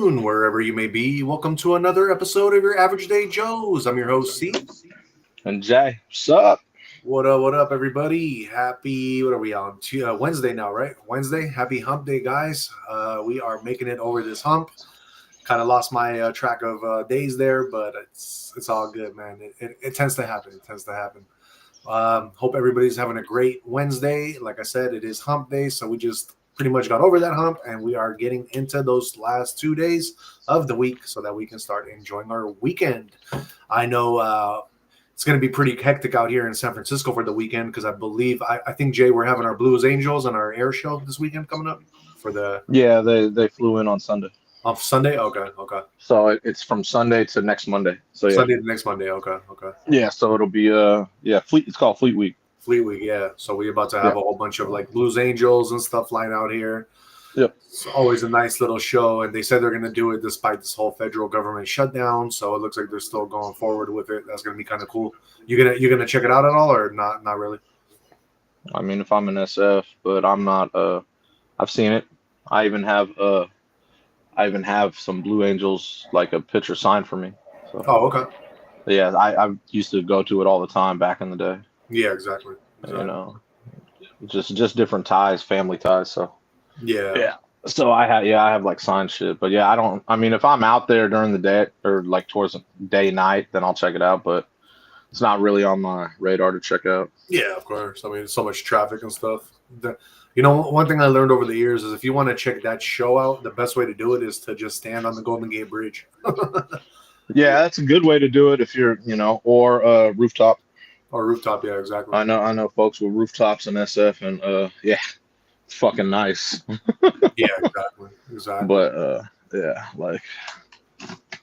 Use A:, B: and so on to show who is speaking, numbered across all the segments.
A: afternoon, wherever you may be. Welcome to another episode of your Average Day Joes. I'm your host, C.
B: And Jay, what's up?
A: What up, everybody? Happy, what are we on? Wednesday now, right? Wednesday. Happy hump day, guys. We are making it over this hump. Kind of lost my track of days there, but it's all good, man. It tends to happen. It tends to happen. Hope everybody's having a great Wednesday. Like I said, it is hump day, so we just pretty much got over that hump, and we are getting into those last 2 days of the week so that we can start enjoying our weekend. I know it's going to be pretty hectic out here in San Francisco for the weekend because I think, Jay, we're having our Blues Angels and our air show this weekend coming up for the...
B: Yeah, they flew in on Sunday.
A: On Sunday? Okay.
B: So it's from Sunday to next Monday. So yeah.
A: Sunday to next Monday, okay.
B: Yeah, so it'll be it's called Fleet Week.
A: Fleet Week, yeah. So we're about to have a whole bunch of like Blues Angels and stuff flying out here.
B: Yep.
A: It's always a nice little show, and they said they're going to do it despite this whole federal government shutdown. So it looks like they're still going forward with it. That's going to be kind of cool. You gonna check it out at all, or not? Not really.
B: I mean, if I'm an SF, but I'm not. I've seen it. I even have some Blue Angels, like a picture signed for me. So.
A: Oh, okay.
B: Yeah, I used to go to it all the time back in the day.
A: Yeah, exactly.
B: You know, just different ties, family ties. So
A: yeah.
B: So I have like signed shit, but yeah, I mean, if I'm out there during the day or like towards day night, then I'll check it out. But it's not really on my radar to check out.
A: Yeah, of course. I mean, so much traffic and stuff. One thing I learned over the years is if you want to check that show out, the best way to do it is to just stand on the Golden Gate Bridge.
B: Yeah, that's a good way to do it if you're, or rooftop.
A: Or rooftop, yeah, exactly.
B: I know folks with rooftops in SF, and yeah, it's fucking nice.
A: Yeah, exactly.
B: But yeah, like,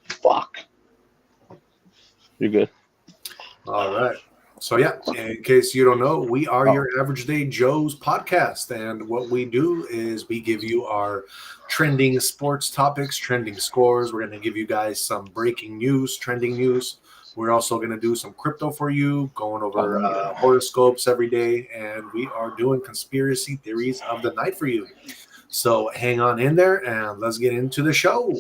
B: fuck. You're good.
A: All right. So yeah, in case you don't know, we are your Average Day Joes podcast, and what we do is we give you our trending sports topics, trending scores. We're going to give you guys some breaking news, trending news. We're also going to do some crypto for you, going over horoscopes every day, and we are doing conspiracy theories of the night for you. So hang on in there, and let's get into the show.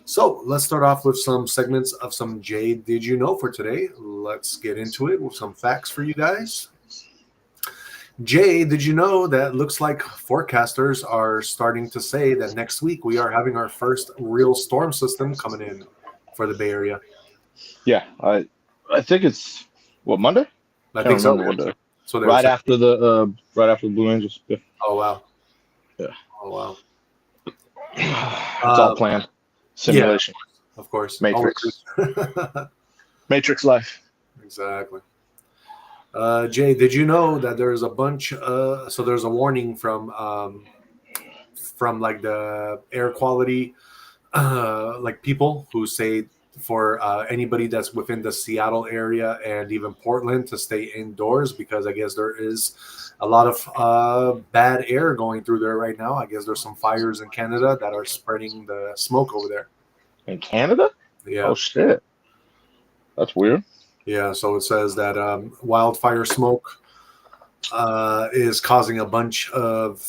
A: So let's start off with some segments of some Jay Did You Know for today. Let's get into it with some facts for you guys. Jay, did you know that looks like forecasters are starting to say that next week we are having our first real storm system coming in for the Bay Area?
B: Yeah, I think it's Monday?
A: I think so.
B: So right after the Blue Angels. Yeah.
A: Oh wow.
B: Yeah.
A: Oh wow.
B: It's all planned. Simulation.
A: Yeah, of course.
B: Matrix. Matrix life.
A: Exactly. Jay, did you know that there's a bunch? So there's a warning from like the air quality, like people who say for anybody that's within the Seattle area and even Portland to stay indoors because I guess there is a lot of bad air going through there right now. I guess there's some fires in Canada that are spreading the smoke over there.
B: In Canada?
A: Yeah.
B: Oh shit. That's weird.
A: Yeah, so it says that wildfire smoke is causing a bunch of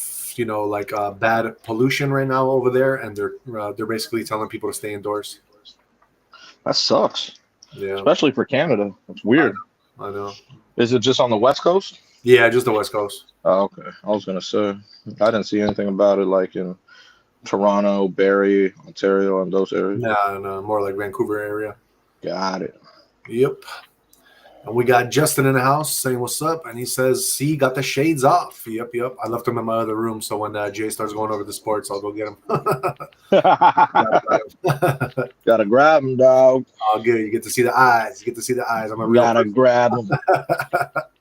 A: bad pollution right now over there, and they're basically telling people to stay indoors.
B: That sucks.
A: Yeah,
B: especially for Canada. That's weird.
A: I know.
B: Is it just on the West Coast?
A: Yeah, just the West Coast.
B: Oh, okay. I was gonna say I didn't see anything about it like in Toronto, Barrie, Ontario, and those areas.
A: No, more like Vancouver area.
B: Got it.
A: Yep. And we got Justin in the house saying what's up, and he says, "See, got the shades off." Yep. I left him in my other room, so when Jay starts going over the sports, I'll go get him.
B: Gotta grab him, dog.
A: Oh, good. You get to see the eyes. I'm a real
B: gotta grab him.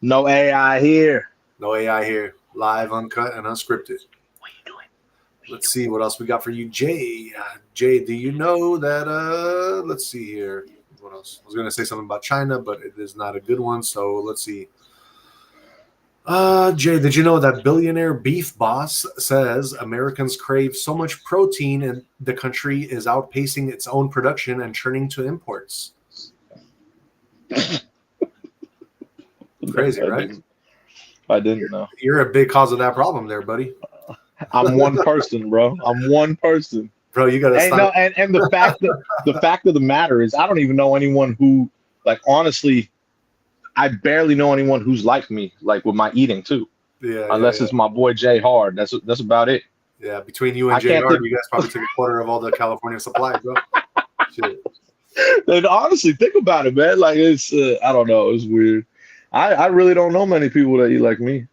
B: No AI here.
A: No AI here. Live, uncut, and unscripted.
B: What are you doing?
A: Let's see what else we got for you, Jay. Jay, do you know that? Let's see here. What else? I was going to say something about China, but it is not a good one. So let's see. Jay, did you know that billionaire beef boss says Americans crave so much protein and the country is outpacing its own production and turning to imports? Crazy, right?
B: I didn't know.
A: You're a big cause of that problem there, buddy.
B: I'm one person, bro. I'm one person.
A: Bro, you gotta stop.
B: And the fact of the matter is, I don't even know anyone who, like, honestly, I barely know anyone who's like me, like with my eating too.
A: Yeah,
B: Unless it's my boy Jay Hard. That's about it.
A: Yeah, between you and Jay Hard, you guys probably take a quarter of all the California supply, bro. Shit.
B: And honestly, think about it, man. Like, it's I don't know, it's weird. I really don't know many people that eat like me.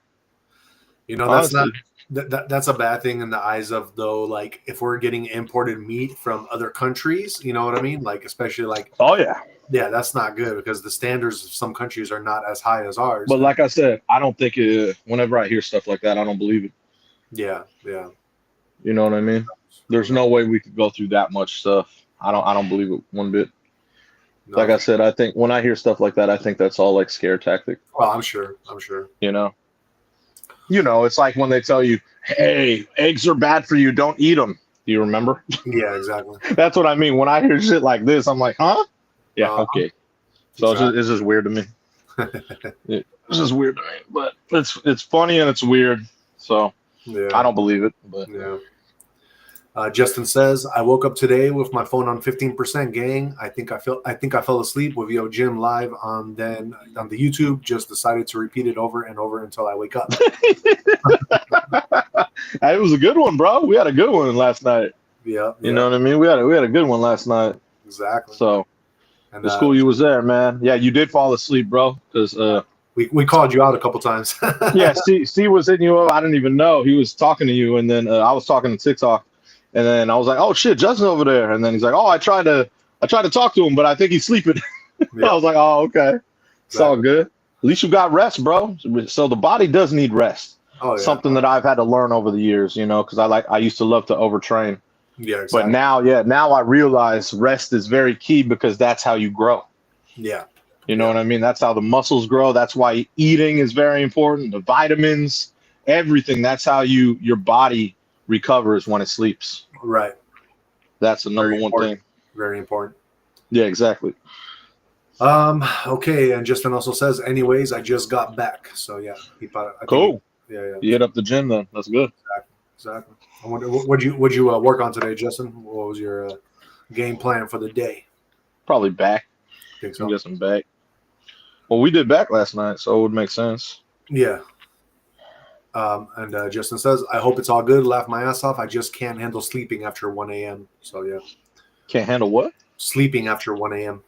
A: You know, that's honestly. That's a bad thing in the eyes of, though, like, if we're getting imported meat from other countries, you know what I mean? Like, especially like,
B: oh yeah,
A: that's not good because the standards of some countries are not as high as ours.
B: But like I said, I don't think whenever I hear stuff like that, I don't believe it.
A: Yeah.
B: You know what I mean? There's no way we could go through that much stuff. I don't believe it one bit. No. Like I said, I think when I hear stuff like that, I think that's all like scare tactic.
A: Well, I'm sure.
B: You know, it's like when they tell you, hey, eggs are bad for you, don't eat them. Do you remember?
A: Yeah, exactly.
B: That's what I mean. When I hear shit like this, I'm like, huh? Yeah, okay. So exactly. It's just weird to me. It's just weird to me. But it's funny and it's weird. So yeah. I don't believe it. But
A: yeah. Justin says, I woke up today with my phone on 15%, gang. I think I fell asleep with Yo Jim live on the YouTube. Just decided to repeat it over and over until I wake up.
B: It was a good one, bro. We had a good one last night.
A: Yeah.
B: You know what I mean? We had a good one last night.
A: Exactly.
B: So it's cool you was there, man. Yeah, you did fall asleep, bro. Because
A: we called you out a couple times.
B: Yeah, C was hitting you up. I didn't even know. He was talking to you, and then I was talking to TikTok. And then I was like, "Oh shit, Justin's over there." And then he's like, "Oh, I tried to talk to him, but I think he's sleeping." Yeah. I was like, "Oh, okay, it's all good. At least you got rest, bro." So the body does need rest. Oh, yeah. Something that I've had to learn over the years, you know, because I used to love to overtrain.
A: Yeah, exactly.
B: But now I realize rest is very key because that's how you grow.
A: Yeah.
B: You know what I mean? That's how the muscles grow. That's why eating is very important. The vitamins, everything. That's how your body recovers when it sleeps.
A: Right.
B: That's the number one thing.
A: Very important.
B: Yeah, exactly.
A: Okay, and Justin also says, anyways, I just got back. So yeah,
B: cool.
A: Yeah.
B: You hit up the gym then. That's good.
A: Exactly. I wonder, what'd you work on today, Justin? What was your game plan for the day?
B: Probably back.
A: Think so?
B: I'm guessing back. Well, we did back last night, so it would make sense.
A: Yeah. And Justin says, I hope it's all good. Laugh my ass off. I just can't handle sleeping after 1 a.m. So, yeah.
B: Can't handle what?
A: Sleeping after 1 a.m.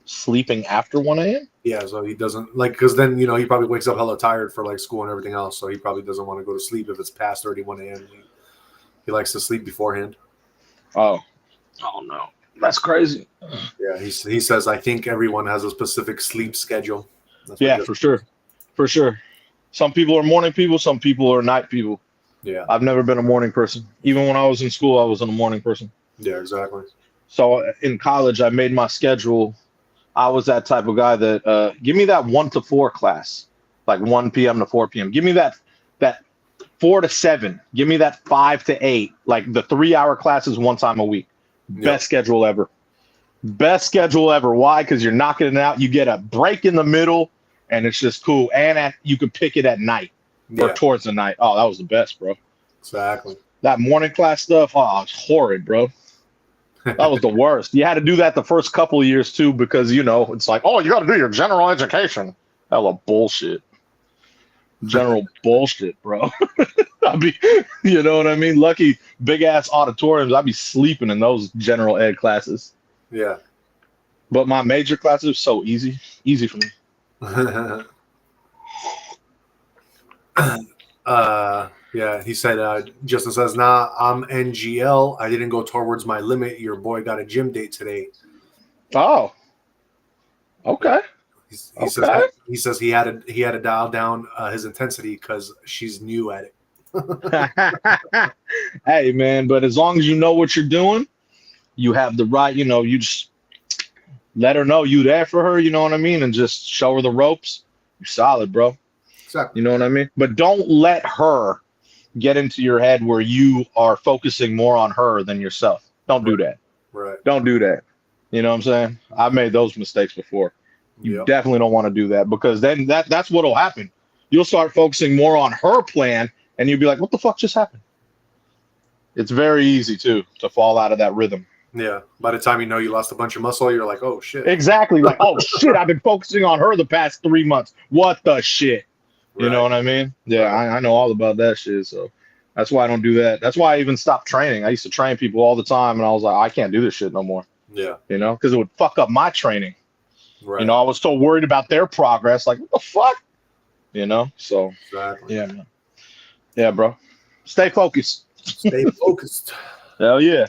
B: Sleeping after 1 a.m.?
A: Yeah, so he doesn't, like, because then, you know, he probably wakes up hella tired for, like, school and everything else. So he probably doesn't want to go to sleep if it's past 1 a.m. He likes to sleep beforehand.
B: Oh, no. That's crazy.
A: Yeah, he says, I think everyone has a specific sleep schedule.
B: Yeah, for sure. For sure. Some people are morning people. Some people are night people.
A: Yeah.
B: I've never been a morning person. Even when I was in school, I wasn't a morning person.
A: Yeah, exactly.
B: So in college, I made my schedule. I was that type of guy that give me that 1 to 4 class, like 1 p.m. to 4 p.m. Give me that 4 to 7. Give me that 5 to 8. Like the 3-hour classes one time a week. Yep. Best schedule ever. Best schedule ever. Why? Because you're knocking it out. You get a break in the middle. And it's just cool. And you could pick it at night or towards the night. Oh, that was the best, bro.
A: Exactly.
B: That morning class stuff, oh, it's horrid, bro. That was the worst. You had to do that the first couple of years, too, because, you know, it's like, oh, you got to do your general education. Hella bullshit. General bullshit, bro. You know what I mean? Lucky big-ass auditoriums, I'd be sleeping in those general ed classes.
A: Yeah.
B: But my major classes are so easy. Easy for me.
A: Yeah, he said, Justin says, nah, I'm NGL. I didn't go towards my limit. Your boy got a gym date today.
B: Oh, okay.
A: He says he had to dial down his intensity because she's new at
B: it. Hey, man, but as long as you know what you're doing, you have the right, you know, you just let her know you there for her, you know what I mean? And just show her the ropes. You're solid, bro.
A: Exactly.
B: You know what I mean? But don't let her get into your head where you are focusing more on her than yourself. Don't do that.
A: Right.
B: Don't do that. You know what I'm saying? I've made those mistakes before. You definitely don't want to do that because then that's what'll happen. You'll start focusing more on her plan and you'll be like, what the fuck just happened? It's very easy too to fall out of that rhythm.
A: Yeah. By the time you know you lost a bunch of muscle, you're like, oh shit.
B: Exactly. Like, oh shit, I've been focusing on her the past 3 months. What the shit? You know what I mean? Yeah,
A: Right.
B: I know all about that shit. So that's why I don't do that. That's why I even stopped training. I used to train people all the time, and I was like, I can't do this shit no more.
A: Yeah.
B: You know, because it would fuck up my training.
A: Right.
B: You know, I was so worried about their progress. Like, what the fuck? You know? So,
A: Exactly.
B: yeah, man. Yeah, bro. Stay focused.
A: Stay focused.
B: Hell yeah.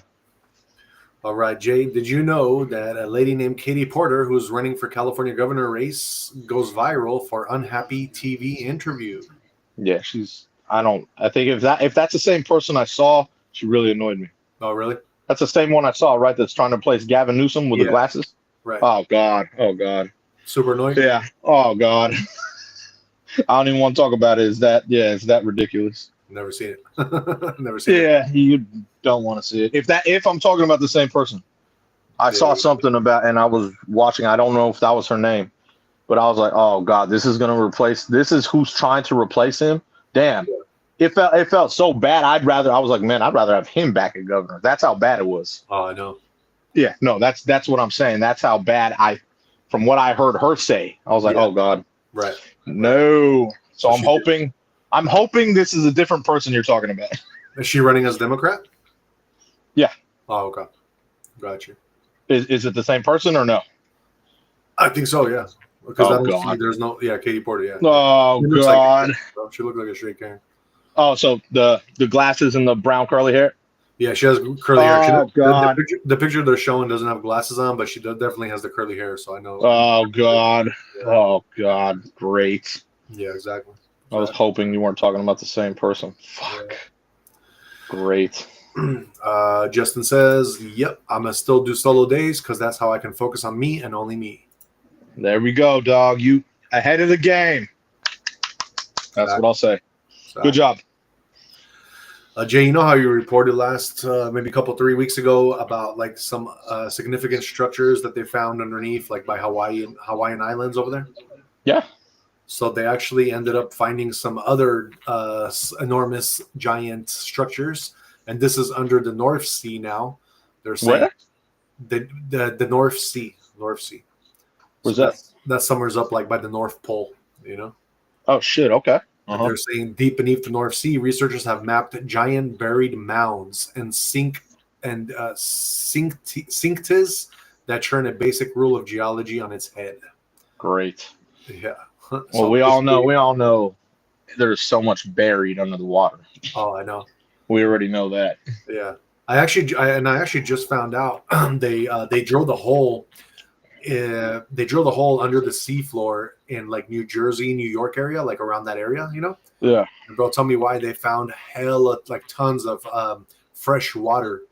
A: All right, Jay, did you know that a lady named Katie Porter, who's running for California governor race, goes viral for unhappy TV interview?
B: Yeah, I think if that's the same person I saw, she really annoyed me.
A: Oh, really?
B: That's the same one I saw, right? That's trying to replace Gavin Newsom with the glasses.
A: Right.
B: Oh God. Oh God.
A: Super annoying?
B: Yeah. Oh God. I don't even want to talk about it. Is that ridiculous?
A: Never seen it. Never seen it.
B: Yeah, you don't want to see it. If I'm talking about the same person. I saw something about, and I was watching, I don't know if that was her name, but I was like, oh God, this is who's trying to replace him. Damn. It felt so bad. I'd rather have him back as governor. That's how bad it was.
A: Oh, I know.
B: Yeah, no, that's what I'm saying. That's how bad from what I heard her say, I was like, oh God.
A: Right.
B: No. So I'm hoping this is a different person you're talking about.
A: Is she running as Democrat?
B: Yeah.
A: Oh, okay. Gotcha.
B: Is it the same person or no?
A: I think so, yeah. Because
B: Oh,
A: I don't
B: God.
A: see, there's no, Katie Porter, yeah.
B: Oh
A: She looks
B: God.
A: she looked like a straight Karen.
B: Oh, so the glasses and the brown curly hair?
A: Yeah, she has curly hair.
B: Oh, God.
A: The picture they're showing doesn't have glasses on, but she definitely has the curly hair, so I know.
B: Oh God.
A: Yeah.
B: Oh God. Great.
A: Yeah, exactly.
B: I was hoping you weren't talking about the same person. Fuck.
A: Yeah.
B: Great.
A: Justin says, yep, I'm going to still do solo days because that's how I can focus on me and only me.
B: There we go, dog. You ahead of the game. That's what I'll say. Good job.
A: Jay, you know how you reported last maybe 3 weeks ago about like some significant structures that they found underneath, like by Hawaiian Islands over there?
B: Yeah.
A: So they actually ended up finding some other enormous giant structures, and this is under the North Sea now. They're saying the North Sea.
B: Where's that?
A: That summers up like by the North Pole, you know?
B: Oh shit, okay.
A: They're saying deep beneath the North Sea, researchers have mapped giant buried mounds and cinctus that turn a basic rule of geology on its head.
B: Great.
A: Yeah.
B: Well, we all know there's so much buried under the water.
A: Oh, I know.
B: We already know that.
A: Yeah. I actually just found out they drilled a hole. They drilled a hole under the seafloor in like New Jersey, New York area, like around that area, you know?
B: Yeah.
A: And bro, tell me why they found hella like tons of fresh water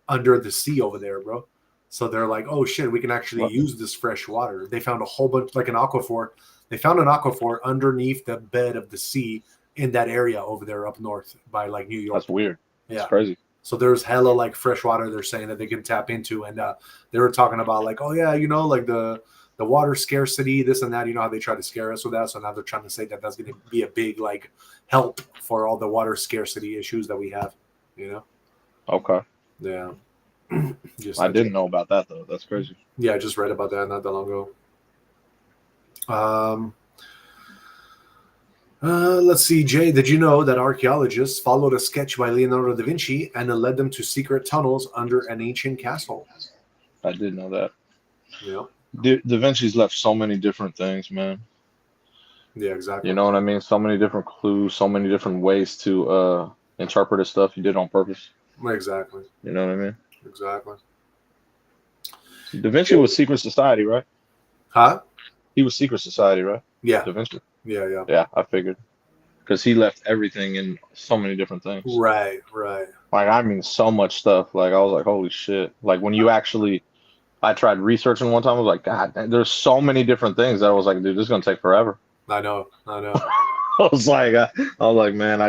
A: under the sea over there, bro. So they're like, oh shit, we can actually use this fresh water. They found a whole bunch, like an aquifer. They found an aquifer underneath the bed of the sea in that area over there up north by like New York.
B: That's weird.
A: Yeah.
B: That's crazy.
A: So there's hella like fresh water they're saying that they can tap into. And they were talking about like, oh yeah, you know, like the water scarcity, this and that, you know how they try to scare us with that. So now they're trying to say that that's going to be a big like help for all the water scarcity issues that we have, you know?
B: Okay.
A: Yeah.
B: I didn't know about that though. That's crazy.
A: Yeah, I just read about that not that long ago. Let's see, Jay, did you know that archaeologists followed a sketch by Leonardo da Vinci and it led them to secret tunnels under an ancient castle?
B: I did know that.
A: Yeah.
B: Da Vinci's left so many different things, man.
A: Yeah, exactly.
B: You know what I mean? So many different clues, so many different ways to interpret his stuff. He did on purpose.
A: Exactly.
B: You know what I mean?
A: Exactly.
B: Da Vinci was secret society, right?
A: Huh?
B: He was secret society, right?
A: Yeah.
B: Da Vinci.
A: Yeah.
B: Yeah, I figured. Because he left everything in so many different things.
A: Right.
B: Like, I mean, so much stuff. Like, I was like, holy shit. Like, when you actually, I tried researching one time, I was like, God, there's so many different things that I was like, dude, this is going to take forever.
A: I know.
B: I was like, man,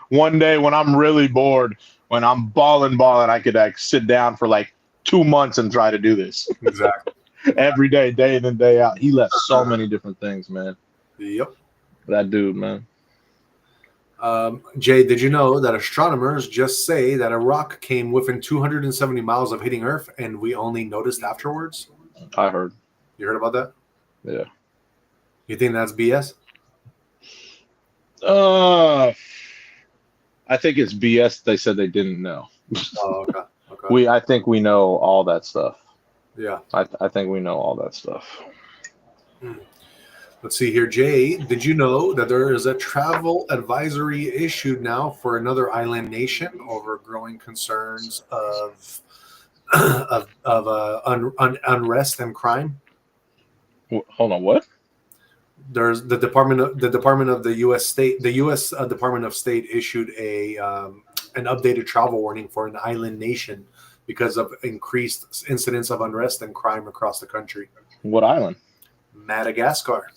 B: one day when I'm really bored, when I'm balling, I could like sit down for like 2 months and try to do this.
A: Exactly.
B: Every day, day in and day out. He left so many different things, man.
A: Yep.
B: That dude, man.
A: Jay, did you know that astronomers just say that a rock came within 270 miles of hitting Earth, and we only noticed afterwards?
B: I heard.
A: You heard about that?
B: Yeah.
A: You think that's BS?
B: I think it's BS. They said they didn't know.
A: Oh, okay.
B: I think we know all that stuff.
A: Yeah.
B: I think we know all that stuff.
A: Let's see here, Jay. Did you know that there is a travel advisory issued now for another island nation over growing concerns of unrest and crime?
B: Hold on, what?
A: There's the Department of the U.S. State. The U.S. Department of State issued an updated travel warning for an island nation because of increased incidents of unrest and crime across the country.
B: What island?
A: Madagascar.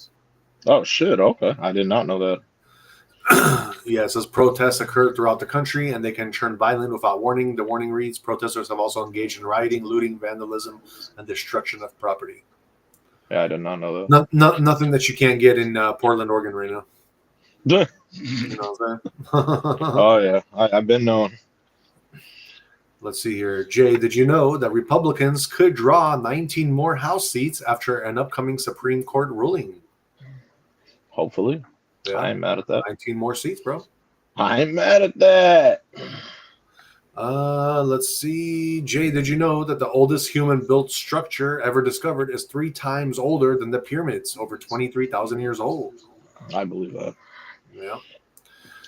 B: Oh shit! Okay, I did not know that.
A: Yeah, it says protests occurred throughout the country and they can turn violent without warning. The warning reads, protesters have also engaged in rioting, looting, vandalism, and destruction of property.
B: Yeah, I did not know that.
A: Nothing that you can't get in Portland, Oregon right now.
B: Yeah.
A: You know what I'm saying?
B: Oh, yeah. I've been known.
A: Let's see here. Jay, did you know that Republicans could draw 19 more House seats after an upcoming Supreme Court ruling?
B: Hopefully. Yeah. I ain't mad at that.
A: 19 more seats, bro.
B: I ain't mad at that.
A: Let's see. Jay, did you know that the oldest human-built structure ever discovered is 3 times older than the pyramids, over 23,000 years old?
B: I believe that.
A: Yeah.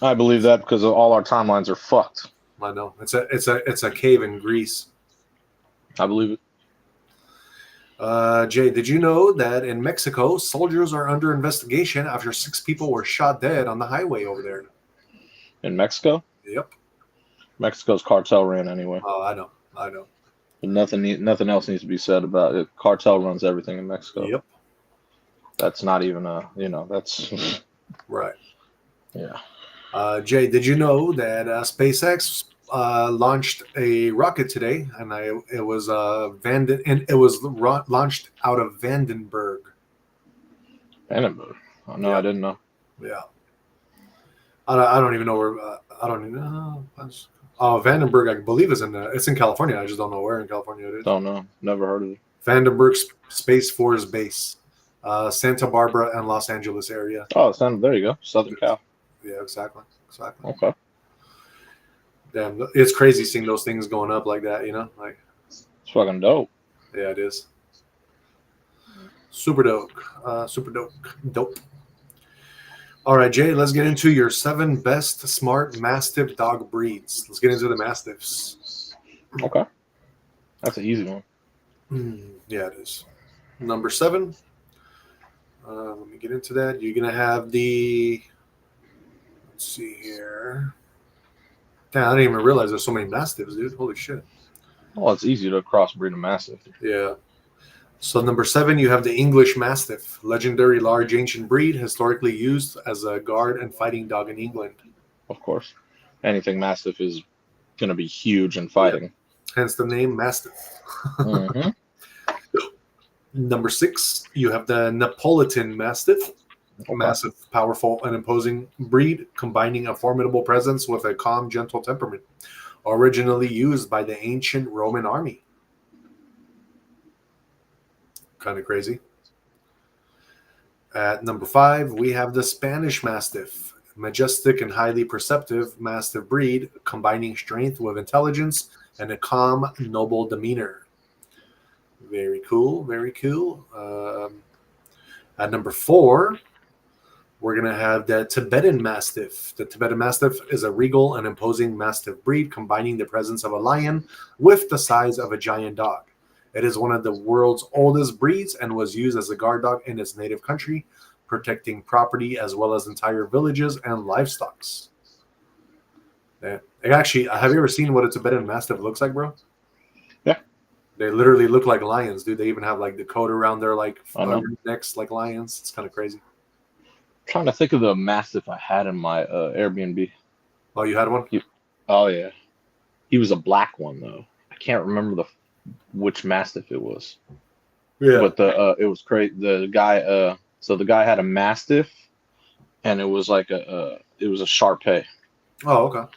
B: I believe that because all our timelines are fucked.
A: I know. It's a cave in Greece.
B: I believe it.
A: Jay, did you know that in Mexico, soldiers are under investigation after 6 people were shot dead on the highway over there?
B: In Mexico?
A: Yep.
B: Mexico's cartel ran anyway.
A: Oh, I know.
B: But nothing else needs to be said about it. Cartel runs everything in Mexico.
A: Yep.
B: That's not even that's
A: right.
B: Yeah.
A: Jay, did you know that SpaceX launched a rocket today, and it was launched out of Vandenberg.
B: Vandenberg? Oh, no, yeah. I didn't know.
A: Yeah. I don't even know where. I don't even know. Vandenberg, I believe, it's in California. I just don't know where in California it is.
B: Don't know. Never heard of it.
A: Vandenberg Space Force Base, Santa Barbara and Los Angeles area.
B: Oh, there you go, Southern Cal.
A: Yeah, exactly.
B: Okay.
A: Damn, it's crazy seeing those things going up like that. Like
B: it's fucking dope.
A: Yeah, it is. Super dope. Dope. All right, Jay, let's get into your 7 best smart Mastiff dog breeds. Let's get into the Mastiffs.
B: Okay. That's an easy one.
A: Yeah, it is. Number 7. Let me get into that. You're going to have the... Let's see here. Damn, I didn't even realize there's so many Mastiffs, dude. Holy shit.
B: Well, it's easy to crossbreed a Mastiff.
A: Yeah. So number 7, you have the English Mastiff, legendary large ancient breed, historically used as a guard and fighting dog in England.
B: Of course. Anything Mastiff is going to be huge in fighting.
A: Yeah. Hence the name Mastiff.
B: Mm-hmm.
A: Number 6, you have the Neapolitan Mastiff. Okay. Massive, powerful, and imposing breed, combining a formidable presence with a calm, gentle temperament. Originally used by the ancient Roman army. Kind of crazy. At number 5, we have the Spanish Mastiff. Majestic and highly perceptive Mastiff breed, combining strength with intelligence and a calm, noble demeanor. Very cool, very cool. At number 4, we're going to have the Tibetan Mastiff. The Tibetan Mastiff is a regal and imposing Mastiff breed, combining the presence of a lion with the size of a giant dog. It is one of the world's oldest breeds and was used as a guard dog in its native country, protecting property as well as entire villages and livestock. Yeah. Actually, have you ever seen what a Tibetan Mastiff looks like, bro?
B: Yeah.
A: They literally look like lions, dude. They even have like the coat around their necks like lions. It's kind of crazy.
B: I'm trying to think of the Mastiff I had in my Airbnb.
A: Oh, you had one?
B: Oh, yeah. He was a black one, though. I can't remember which Mastiff it was. Yeah. But it was crazy. The guy, so the guy had a Mastiff, and it was like it it was a Shar-Pei.
A: Oh, okay.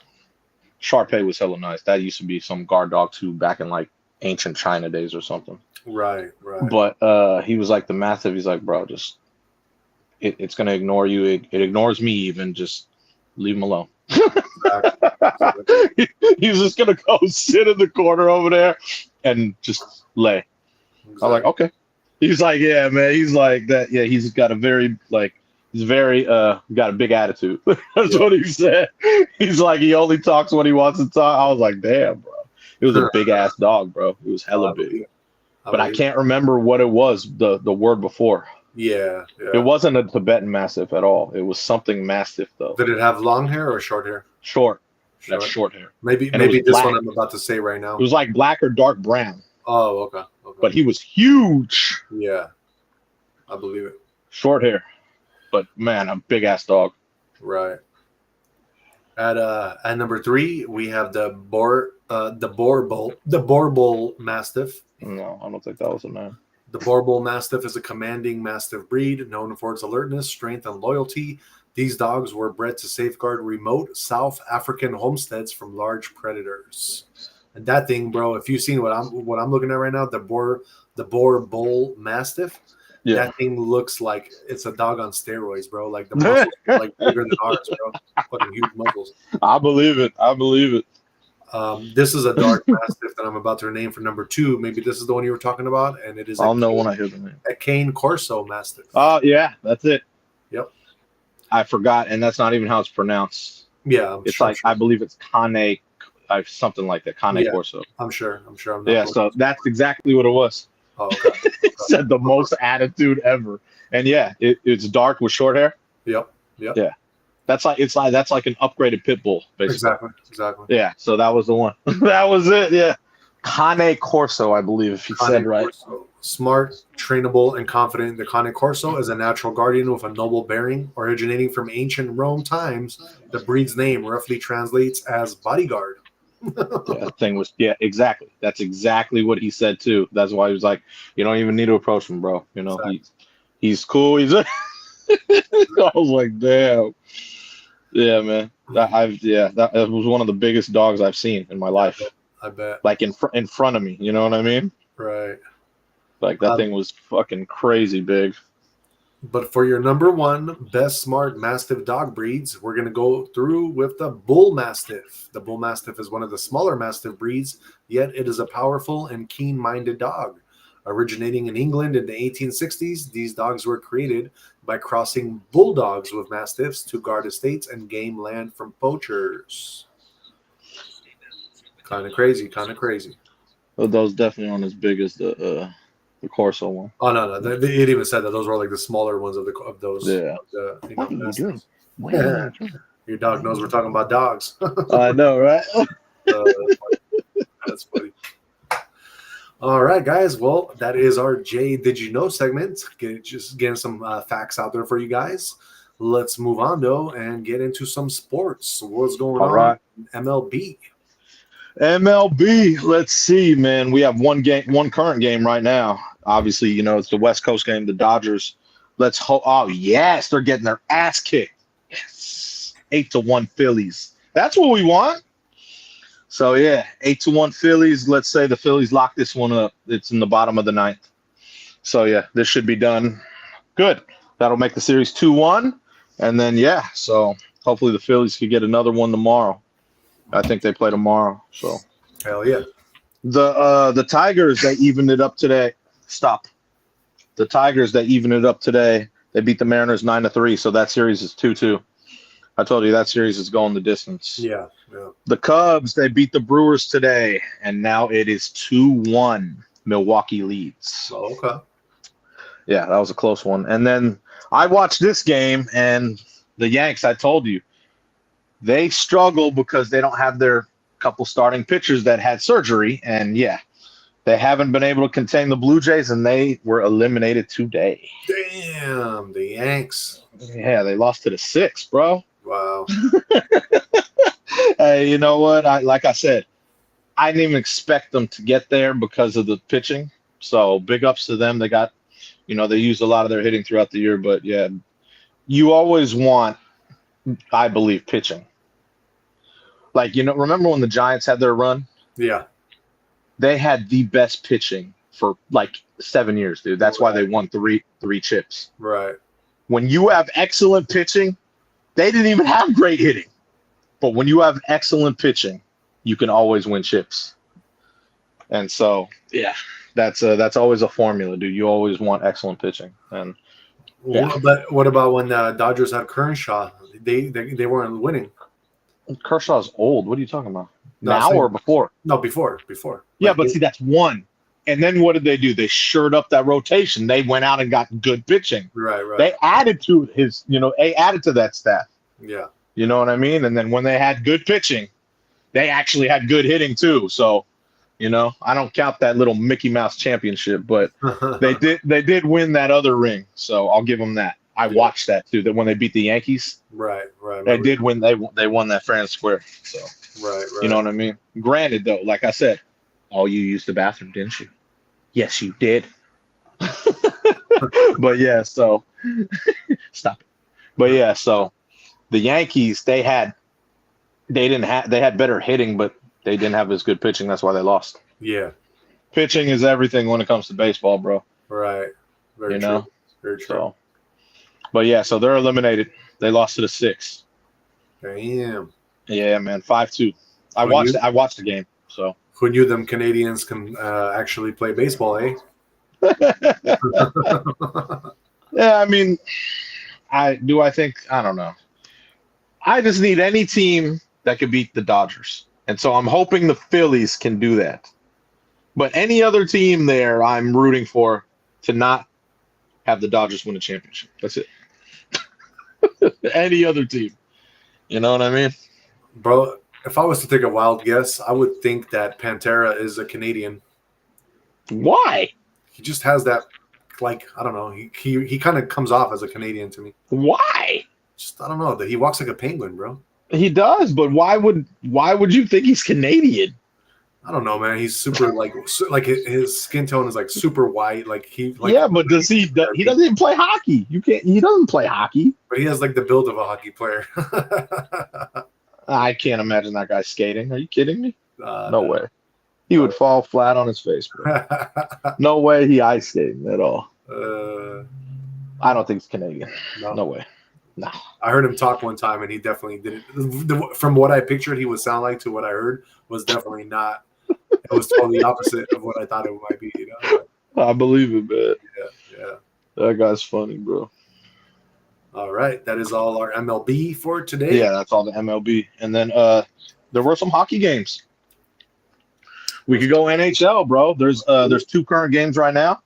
B: Shar-Pei was hella nice. That used to be some guard dog too back in like ancient China days or something.
A: Right.
B: But he was like the mastiff. He's like, bro, just it's gonna ignore you. It ignores me even. Just leave him alone.
A: Exactly.
B: He's just gonna go sit in the corner over there and just lay.
A: Exactly.
B: I'm like, okay. He's like, yeah, man. He's like that. Yeah, he's got a very got a big attitude. That's what he said. He's like, he only talks when he wants to talk. I was like, damn, bro. It was a big ass dog, bro. It was hella big. But I can't remember what it was, the word before.
A: Yeah.
B: It wasn't a Tibetan Mastiff at all. It was something Mastiff, though.
A: Did it have long hair or short hair?
B: Short. That's short hair.
A: Maybe this black. One I'm about to say right now.
B: It was like black or dark brown.
A: Oh, okay.
B: But he was huge.
A: Yeah. I believe it.
B: Short hair. But man, a big ass dog.
A: Right. At number 3, we have the Borbol Mastiff.
B: No, I don't think that was a name.
A: The Borbol Mastiff is a commanding Mastiff breed known for its alertness, strength, and loyalty. These dogs were bred to safeguard remote South African homesteads from large predators. And that thing, bro, if you've seen what I'm looking at right now, the Borbol Mastiff, that thing looks like it's a dog on steroids, bro. Like the muscles are like bigger than ours, bro. Fucking huge muscles.
B: I believe it.
A: This is a dark Mastiff that I'm about to name for number 2. Maybe this is the one you were talking about, and it is.
B: I'll know when I hear the name.
A: A Cane Corso Mastiff.
B: Oh yeah, that's it.
A: Yep.
B: I forgot, and that's not even how it's pronounced.
A: Yeah,
B: it's sure. I believe it's Cane, something like that. Cane Corso.
A: I'm sure. I'm
B: not so that's exactly what it was.
A: Oh, okay.
B: It said the most attitude ever, and it's dark with short hair.
A: Yep.
B: Yeah. That's like an upgraded pit bull, basically.
A: Exactly.
B: Yeah, so that was the one. That was it. Yeah, Cane Corso, I believe, if you said right.
A: Corso. Smart, trainable, and confident, the Cane Corso is a natural guardian with a noble bearing, originating from ancient Rome times. The breed's name roughly translates as bodyguard.
B: That thing was exactly. That's exactly what he said too. That's why he was like, you don't even need to approach him, bro. You know, exactly. He's cool. I was like, damn. Yeah, man. That was one of the biggest dogs I've seen in my life.
A: I bet.
B: Like in front of me, you know what I mean?
A: Right.
B: Like that thing was fucking crazy big.
A: But for your number 1 best smart Mastiff dog breeds, we're going to go through with the Bull Mastiff. The Bull Mastiff is one of the smaller Mastiff breeds, yet it is a powerful and keen-minded dog. Originating in England in the 1860s, these dogs were created by crossing bulldogs with Mastiffs to guard estates and game land from poachers. Kind of crazy.
B: Well, those definitely aren't as big as the Corso one.
A: Oh no! It even said that those were like the smaller ones of those.
B: Yeah.
A: What are you doing? Your dog knows we're talking about dogs.
B: I know, right?
A: That's funny. All right, guys. Well, that is our Did You Know segment. Just getting some facts out there for you guys. Let's move on, though, and get into some sports. What's going on?
B: Right.
A: MLB.
B: Let's see, man. We have one current game right now. Obviously, it's the West Coast game, the Dodgers. Oh, yes, they're getting their ass kicked. Yes. 8-1 Phillies. That's what we want. So, 8-1 Phillies. Let's say the Phillies lock this one up. It's in the bottom of the 9th. So, this should be done. Good. That'll make the series 2-1. And then, so hopefully the Phillies could get another one tomorrow. I think they play tomorrow. So,
A: hell yeah.
B: The Tigers, they evened it up today. Stop. The Tigers, they evened it up today. They beat the Mariners 9-3. So that series is 2-2. I told you that series is going the distance.
A: Yeah.
B: The Cubs, they beat the Brewers today, and now it is 2-1. Milwaukee leads.
A: Oh, okay.
B: Yeah, that was a close one. And then I watched this game, and the Yanks, I told you, they struggle because they don't have their couple starting pitchers that had surgery, and they haven't been able to contain the Blue Jays, and they were eliminated today.
A: Damn, the Yanks.
B: Yeah, they lost to the 6, bro.
A: Wow.
B: Hey, you know what? Like I said, I didn't even expect them to get there because of the pitching. So big ups to them. They got, they used a lot of their hitting throughout the year. But you always want I believe pitching. Like, remember when the Giants had their run?
A: Yeah.
B: They had the best pitching for like 7 years, dude. That's why they won three chips.
A: Right.
B: When you have excellent pitching, they didn't even have great hitting. But when you have excellent pitching, you can always win chips. And so, yeah, that's always a formula, dude. You always want excellent pitching. And yeah.
A: But what about when the Dodgers had Kershaw? They weren't winning.
B: Kershaw's old. What are you talking about?
A: No,
B: now or before?
A: No, before.
B: Yeah, but see, that's one. And then what did they do? They shored up that rotation. They went out and got good pitching.
A: Right.
B: They added to they added to that staff.
A: Yeah.
B: You know what I mean? And then when they had good pitching, they actually had good hitting too. So, I don't count that little Mickey Mouse championship, but they did win that other ring. So I'll give them that. I watched that too. That when they beat the Yankees,
A: right.
B: They did win. They won that fair and square. So
A: right.
B: You know what I mean? Granted, though, like I said, you used the bathroom, didn't you? Yes, you did. But yeah, so stop it. But yeah, so the Yankees, they had better hitting, but they didn't have as good pitching. That's why they lost.
A: Yeah.
B: Pitching is everything when it comes to baseball, bro.
A: Right. Very true. Very true.
B: So, but yeah, so they're eliminated. They lost to the 6.
A: Damn.
B: Yeah, man, 5-2. I watched the game. So
A: who knew them Canadians can actually play baseball, eh?
B: Yeah, I mean, I don't know. I just need any team that could beat the Dodgers. And so I'm hoping the Phillies can do that. But any other team there, I'm rooting for to not have the Dodgers win a championship. That's it. Any other team. You know what I mean?
A: Bro, if I was to take a wild guess, I would think that Pantera is a Canadian.
B: Why?
A: He just has that, like, I don't know. He kind of comes off as a Canadian to me.
B: Why?
A: Just, I don't know. He walks like a penguin, bro.
B: He does, but why would you think he's Canadian?
A: I don't know, man. He's super like his skin tone is like super white.
B: Yeah, but does he doesn't even play hockey. He doesn't play hockey.
A: But he has like the build of a hockey player.
B: I can't imagine that guy skating. Are you kidding me? No way. He would fall flat on his face, bro. No way he ice skating at all. I don't think he's Canadian. No way. No.
A: I heard him talk one time, and he definitely didn't. From what I pictured, he would sound like to what I heard was definitely not. It was totally opposite of what I thought it might be.
B: I believe it, man.
A: Yeah.
B: That guy's funny, bro.
A: All right, that is all our MLB for today.
B: Yeah, that's all the MLB, and then there were some hockey games. We could go NHL, bro. There's 2 current games right now.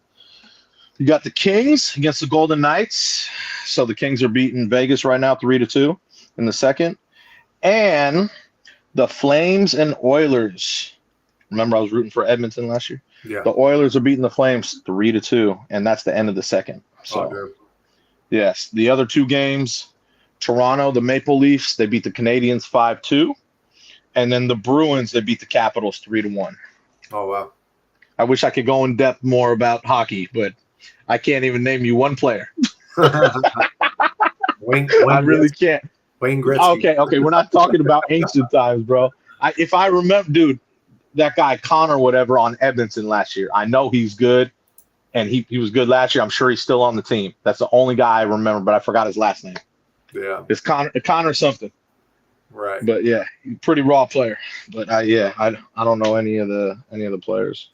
B: You got the Kings against the Golden Knights. So the Kings are beating Vegas right now 3-2 in the second. And the Flames and Oilers. Remember, I was rooting for Edmonton last year?
A: Yeah.
B: The Oilers are beating the Flames 3-2, and that's the end of the second. So, yes, the other 2 games, Toronto, the Maple Leafs, they beat the Canadiens 5-2. And then the Bruins, they beat the Capitals 3-1.
A: Oh, wow.
B: I wish I could go in depth more about hockey, but I can't even name you one player.
A: Wayne
B: I really can't.
A: Wayne Gretzky.
B: Okay. We're not talking about ancient times, bro. If I remember, dude, that guy Connor, whatever, on Edmonton last year. I know he's good, and he was good last year. I'm sure he's still on the team. That's the only guy I remember, but I forgot his last name.
A: Yeah,
B: it's Connor something.
A: Right.
B: But yeah, pretty raw player. But I don't know any of the players.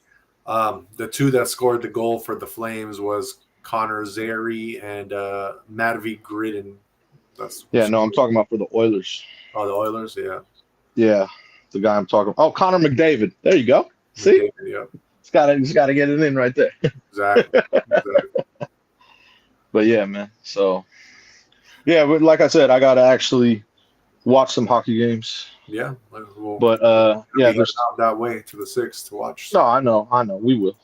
A: The 2 that scored the goal for the Flames was Connor Zary and Matvey Gridden.
B: I'm talking about for the Oilers.
A: Oh, the Oilers, yeah.
B: Yeah, the guy I'm talking about. Oh, Connor McDavid. There you go. See?
A: Yeah.
B: Just gotta get it in right there.
A: Exactly.
B: But yeah, man. So yeah, but like I said, I gotta actually watch some hockey games.
A: Yeah.
B: But
A: there's not that way to the 6 to watch.
B: No, I know, we will.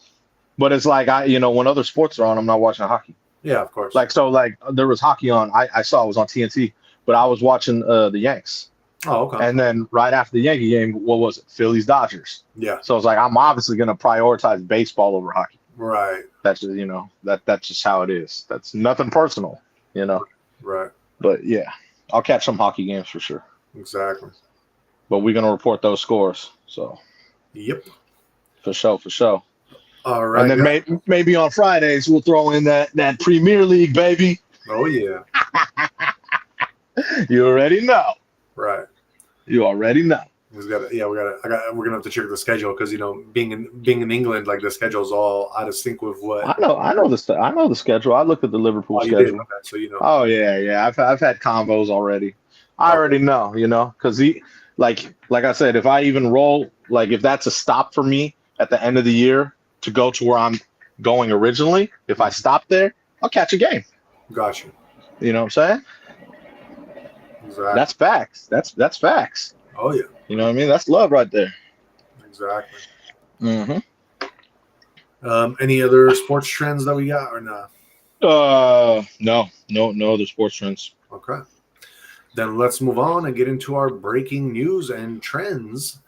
B: But it's like when other sports are on, I'm not watching hockey.
A: Yeah, of course.
B: There was hockey on. I saw it was on TNT, but I was watching the Yanks.
A: Oh, okay.
B: And then right after the Yankee game, what was it? Phillies Dodgers.
A: Yeah.
B: So it's like I'm obviously going to prioritize baseball over hockey.
A: Right.
B: That's just, that's just how it is. That's nothing personal,
A: Right.
B: But yeah, I'll catch some hockey games for sure.
A: Exactly.
B: But we're gonna report those scores. So.
A: Yep.
B: For sure.
A: All right.
B: And then maybe on Fridays we'll throw in that Premier League, baby.
A: Oh yeah.
B: You already know.
A: Right.
B: You already know.
A: We're gonna have to check the schedule because being in England, like the schedule's all out of sync with what.
B: I know the schedule. I looked at the Liverpool schedule.
A: Okay, so
B: Oh yeah. I've had combos already. I already know, because like I said, if I even roll, like if that's a stop for me at the end of the year to go to where I'm going originally, if I stop there, I'll catch a game.
A: Gotcha.
B: You know what I'm saying?
A: Exactly.
B: That's facts. That's facts.
A: Oh yeah.
B: You know what I mean? That's love right there.
A: Exactly.
B: Mm-hmm.
A: Any other sports trends that we got or not?
B: No other sports trends.
A: Okay. Then let's move on and get into our breaking news and trends,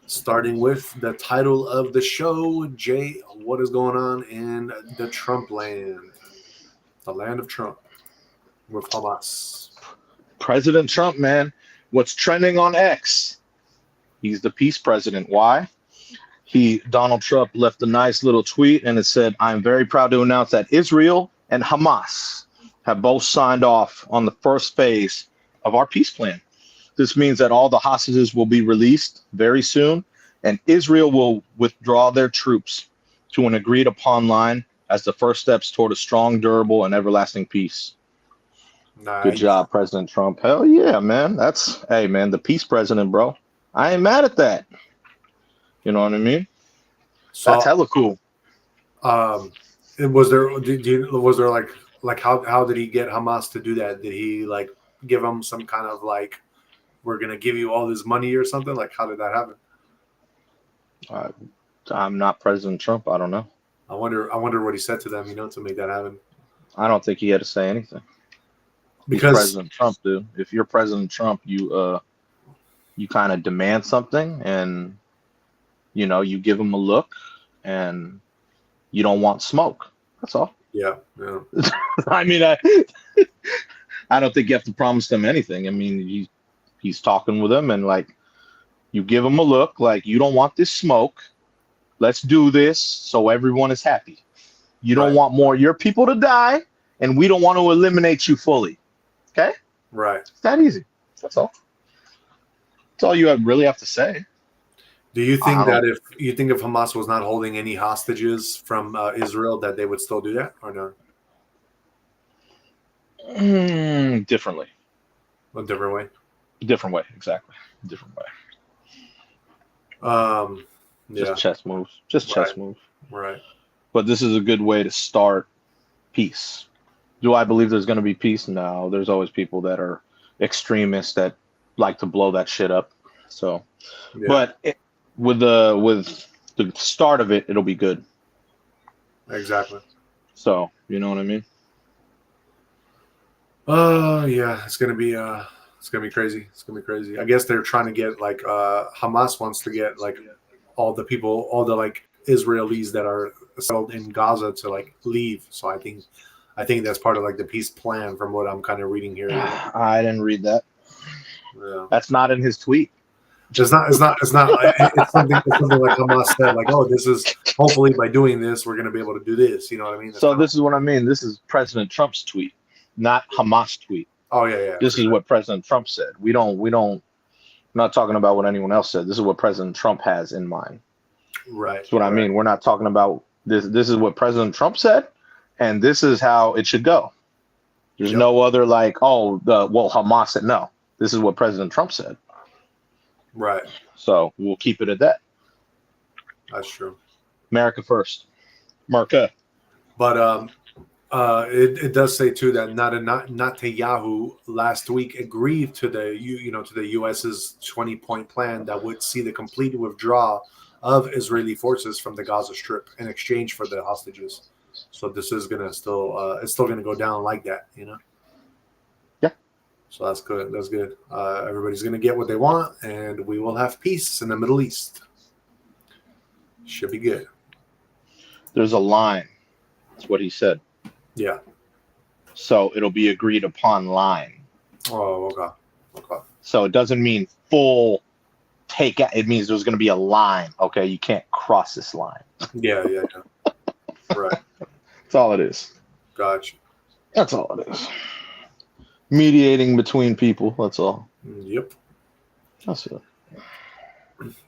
A: starting with the title of the show. Jay, what is going on in the Trump land? The land of Trump with Hamas.
B: President Trump, man. What's trending on X? He's the peace president. Why? Donald Trump left a nice little tweet and it said, "I'm very proud to announce that Israel and Hamas have both signed off on the first phase of our peace plan. This means that all the hostages will be released very soon, and Israel will withdraw their troops to an agreed upon line as the first steps toward a strong, durable, and everlasting peace."
A: Nice.
B: Good job, President Trump. Hell yeah, man. Hey, man, the peace president, bro. I ain't mad at that. You know what I mean? So, that's hella cool.
A: Was there like how did he get Hamas to do that? Did he like give them some kind of like, we're gonna give you all this money or something? Like, how did that happen?
B: I'm not President Trump. I don't know.
A: I wonder what he said to them, to make that happen.
B: I don't think he had to say anything. Because he's President Trump, dude. If you're President Trump, you kind of demand something, and you give him a look, and you don't want smoke. That's all.
A: Yeah.
B: I mean, I don't think you have to promise them anything. I mean, he's talking with them, and like, you give him a look, like, you don't want this smoke. Let's do this so everyone is happy. You don't want more of your people to die, and we don't want to eliminate you fully. Okay?
A: Right.
B: It's that easy. That's all. That's all you really have to say.
A: Do you think that if Hamas was not holding any hostages from Israel, that they would still do that or no?
B: Differently.
A: A different way?
B: Different way, exactly. Different way. Just chess moves. Chess moves.
A: Right.
B: But this is a good way to start peace. Do I believe there's going to be peace? No. There's always people that are extremists that like to blow that shit up. So, but with the start of it, it'll be good.
A: Exactly.
B: So, you know what I mean?
A: Yeah, it's gonna be crazy. It's gonna be crazy. I guess they're trying to get like Hamas wants to get like all the like Israelis that are settled in Gaza to like leave. So I think that's part of like the peace plan from what I'm kind of reading here.
B: I didn't read that.
A: Yeah.
B: That's not in his tweet.
A: It's not. It's something like Hamas said, like, "Oh, this is hopefully by doing this, we're going to be able to do this." You know what I mean?
B: This is what I mean. This is President Trump's tweet, not Hamas tweet.
A: Oh yeah.
B: This is what President Trump said. We don't. I'm not talking about what anyone else said. This is what President Trump has in mind.
A: Right.
B: That's what I mean. We're not talking about this. This is what President Trump said, and this is how it should go. There's no other like, Hamas said no. This is what President Trump said.
A: Right.
B: So we'll keep it at that.
A: That's true.
B: America first. Marca.
A: But it does say too that Netanyahu last week agreed to the U.S.'s 20-point plan that would see the complete withdrawal of Israeli forces from the Gaza Strip in exchange for the hostages. So this is gonna it's still gonna go down like that, Yeah. So that's good. That's good. Everybody's going to get what they want, and we will have peace in the Middle East. Should be good.
B: There's a line. That's what he said.
A: Yeah.
B: So it'll be agreed upon line.
A: Oh, okay. Okay.
B: So it doesn't mean full take out. It means there's going to be a line. Okay, you can't cross this line.
A: Yeah, yeah, yeah. Right.
B: That's all it is.
A: Gotcha.
B: That's all it is. Mediating between people. That's all.
A: Yep.
B: That's it.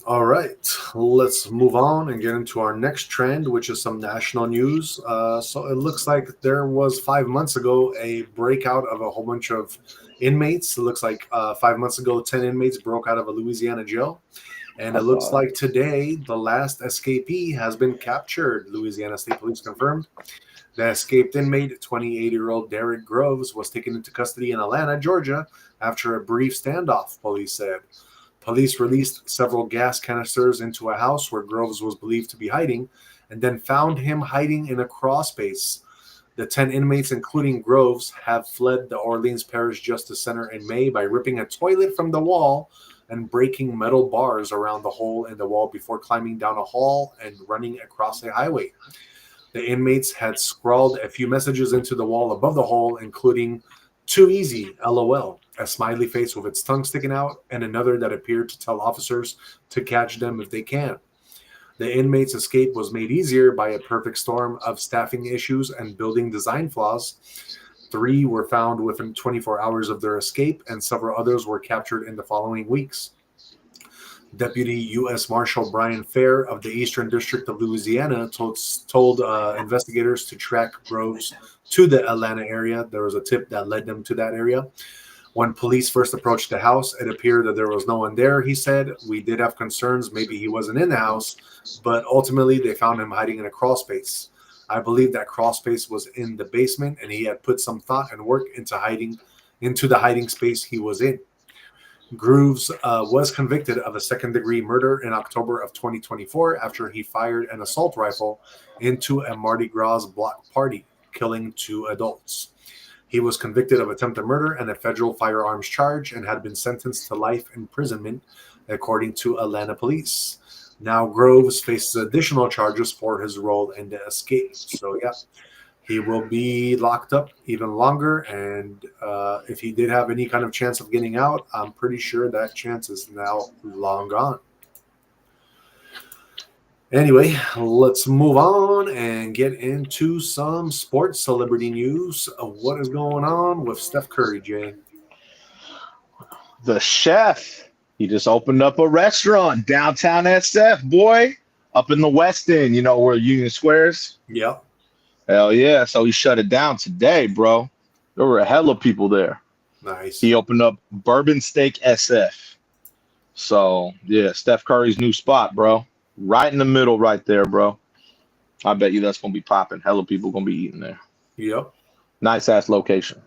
A: All right, let's move on and get into our next trend, which is some national news. So it looks like there was 5 months ago a breakout of a whole bunch of inmates. It looks like 5 months ago, 10 inmates broke out of a Louisiana jail. And it looks like today the last escapee has been captured. Louisiana State Police confirmed the escaped inmate, 28-year-old Derek Groves, was taken into custody in Atlanta, Georgia, after a brief standoff, police said. Police released several gas canisters into a house where Groves was believed to be hiding, and then found him hiding in a crawl space. The 10 inmates, including Groves, have fled the Orleans Parish Justice Center in May by ripping a toilet from the wall and breaking metal bars around the hole in the wall before climbing down a hall and running across a highway. The inmates had scrawled a few messages into the wall above the hole, including "Too easy, LOL," a smiley face with its tongue sticking out, and another that appeared to tell officers to catch them if they can. The inmates' escape was made easier by a perfect storm of staffing issues and building design flaws. 3 were found within 24 hours of their escape, and several others were captured in the following weeks. Deputy U.S. Marshal Brian Fair of the Eastern District of Louisiana told investigators to track Groves to the Atlanta area. There was a tip that led them to that area. When police first approached the house, it appeared that there was no one there, he said. We did have concerns maybe he wasn't in the house, but ultimately they found him hiding in a crawl space. I believe that crawl space was in the basement, and he had put some thought and work into the hiding space he was in. Groves was convicted of a second-degree murder in October of 2024 after he fired an assault rifle into a Mardi Gras block party, killing 2 adults. He was convicted of attempted murder and a federal firearms charge and had been sentenced to life imprisonment, according to Atlanta police. Now Groves faces additional charges for his role in the escape. So, yeah, he will be locked up even longer. And if he did have any kind of chance of getting out, I'm pretty sure that chance is now long gone. Anyway, let's move on and get into some sports celebrity news. What is going on with Steph Curry, Jay?
B: The chef, he just opened up a restaurant downtown SF, boy, up in the West End, you know, where Union Square is.
A: Yep.
B: Hell yeah. So he shut it down today, bro. There were a hell of people there.
A: Nice.
B: He opened up Bourbon Steak SF. So, yeah, Steph Curry's new spot, bro. Right in the middle right there, bro. I bet you that's going to be popping. Hella people going to be eating there.
A: Yep.
B: Nice-ass location.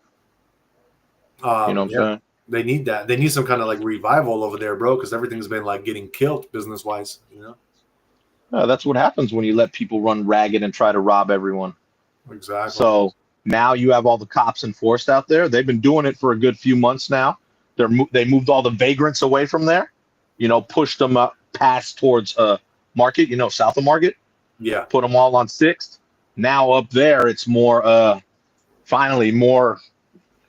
B: You know what I'm saying?
A: They need that. They need some kind of like revival over there, bro, because everything's been like getting killed business-wise, you know?
B: Yeah, that's what happens when you let people run ragged and try to rob everyone.
A: Exactly.
B: So now you have all the cops enforced out there. They've been doing it for a good few months now. They moved all the vagrants away from there, you know, pushed them up past towards Market, you know, south of Market.
A: Yeah.
B: Put them all on 6th. Now up there, it's more, finally more,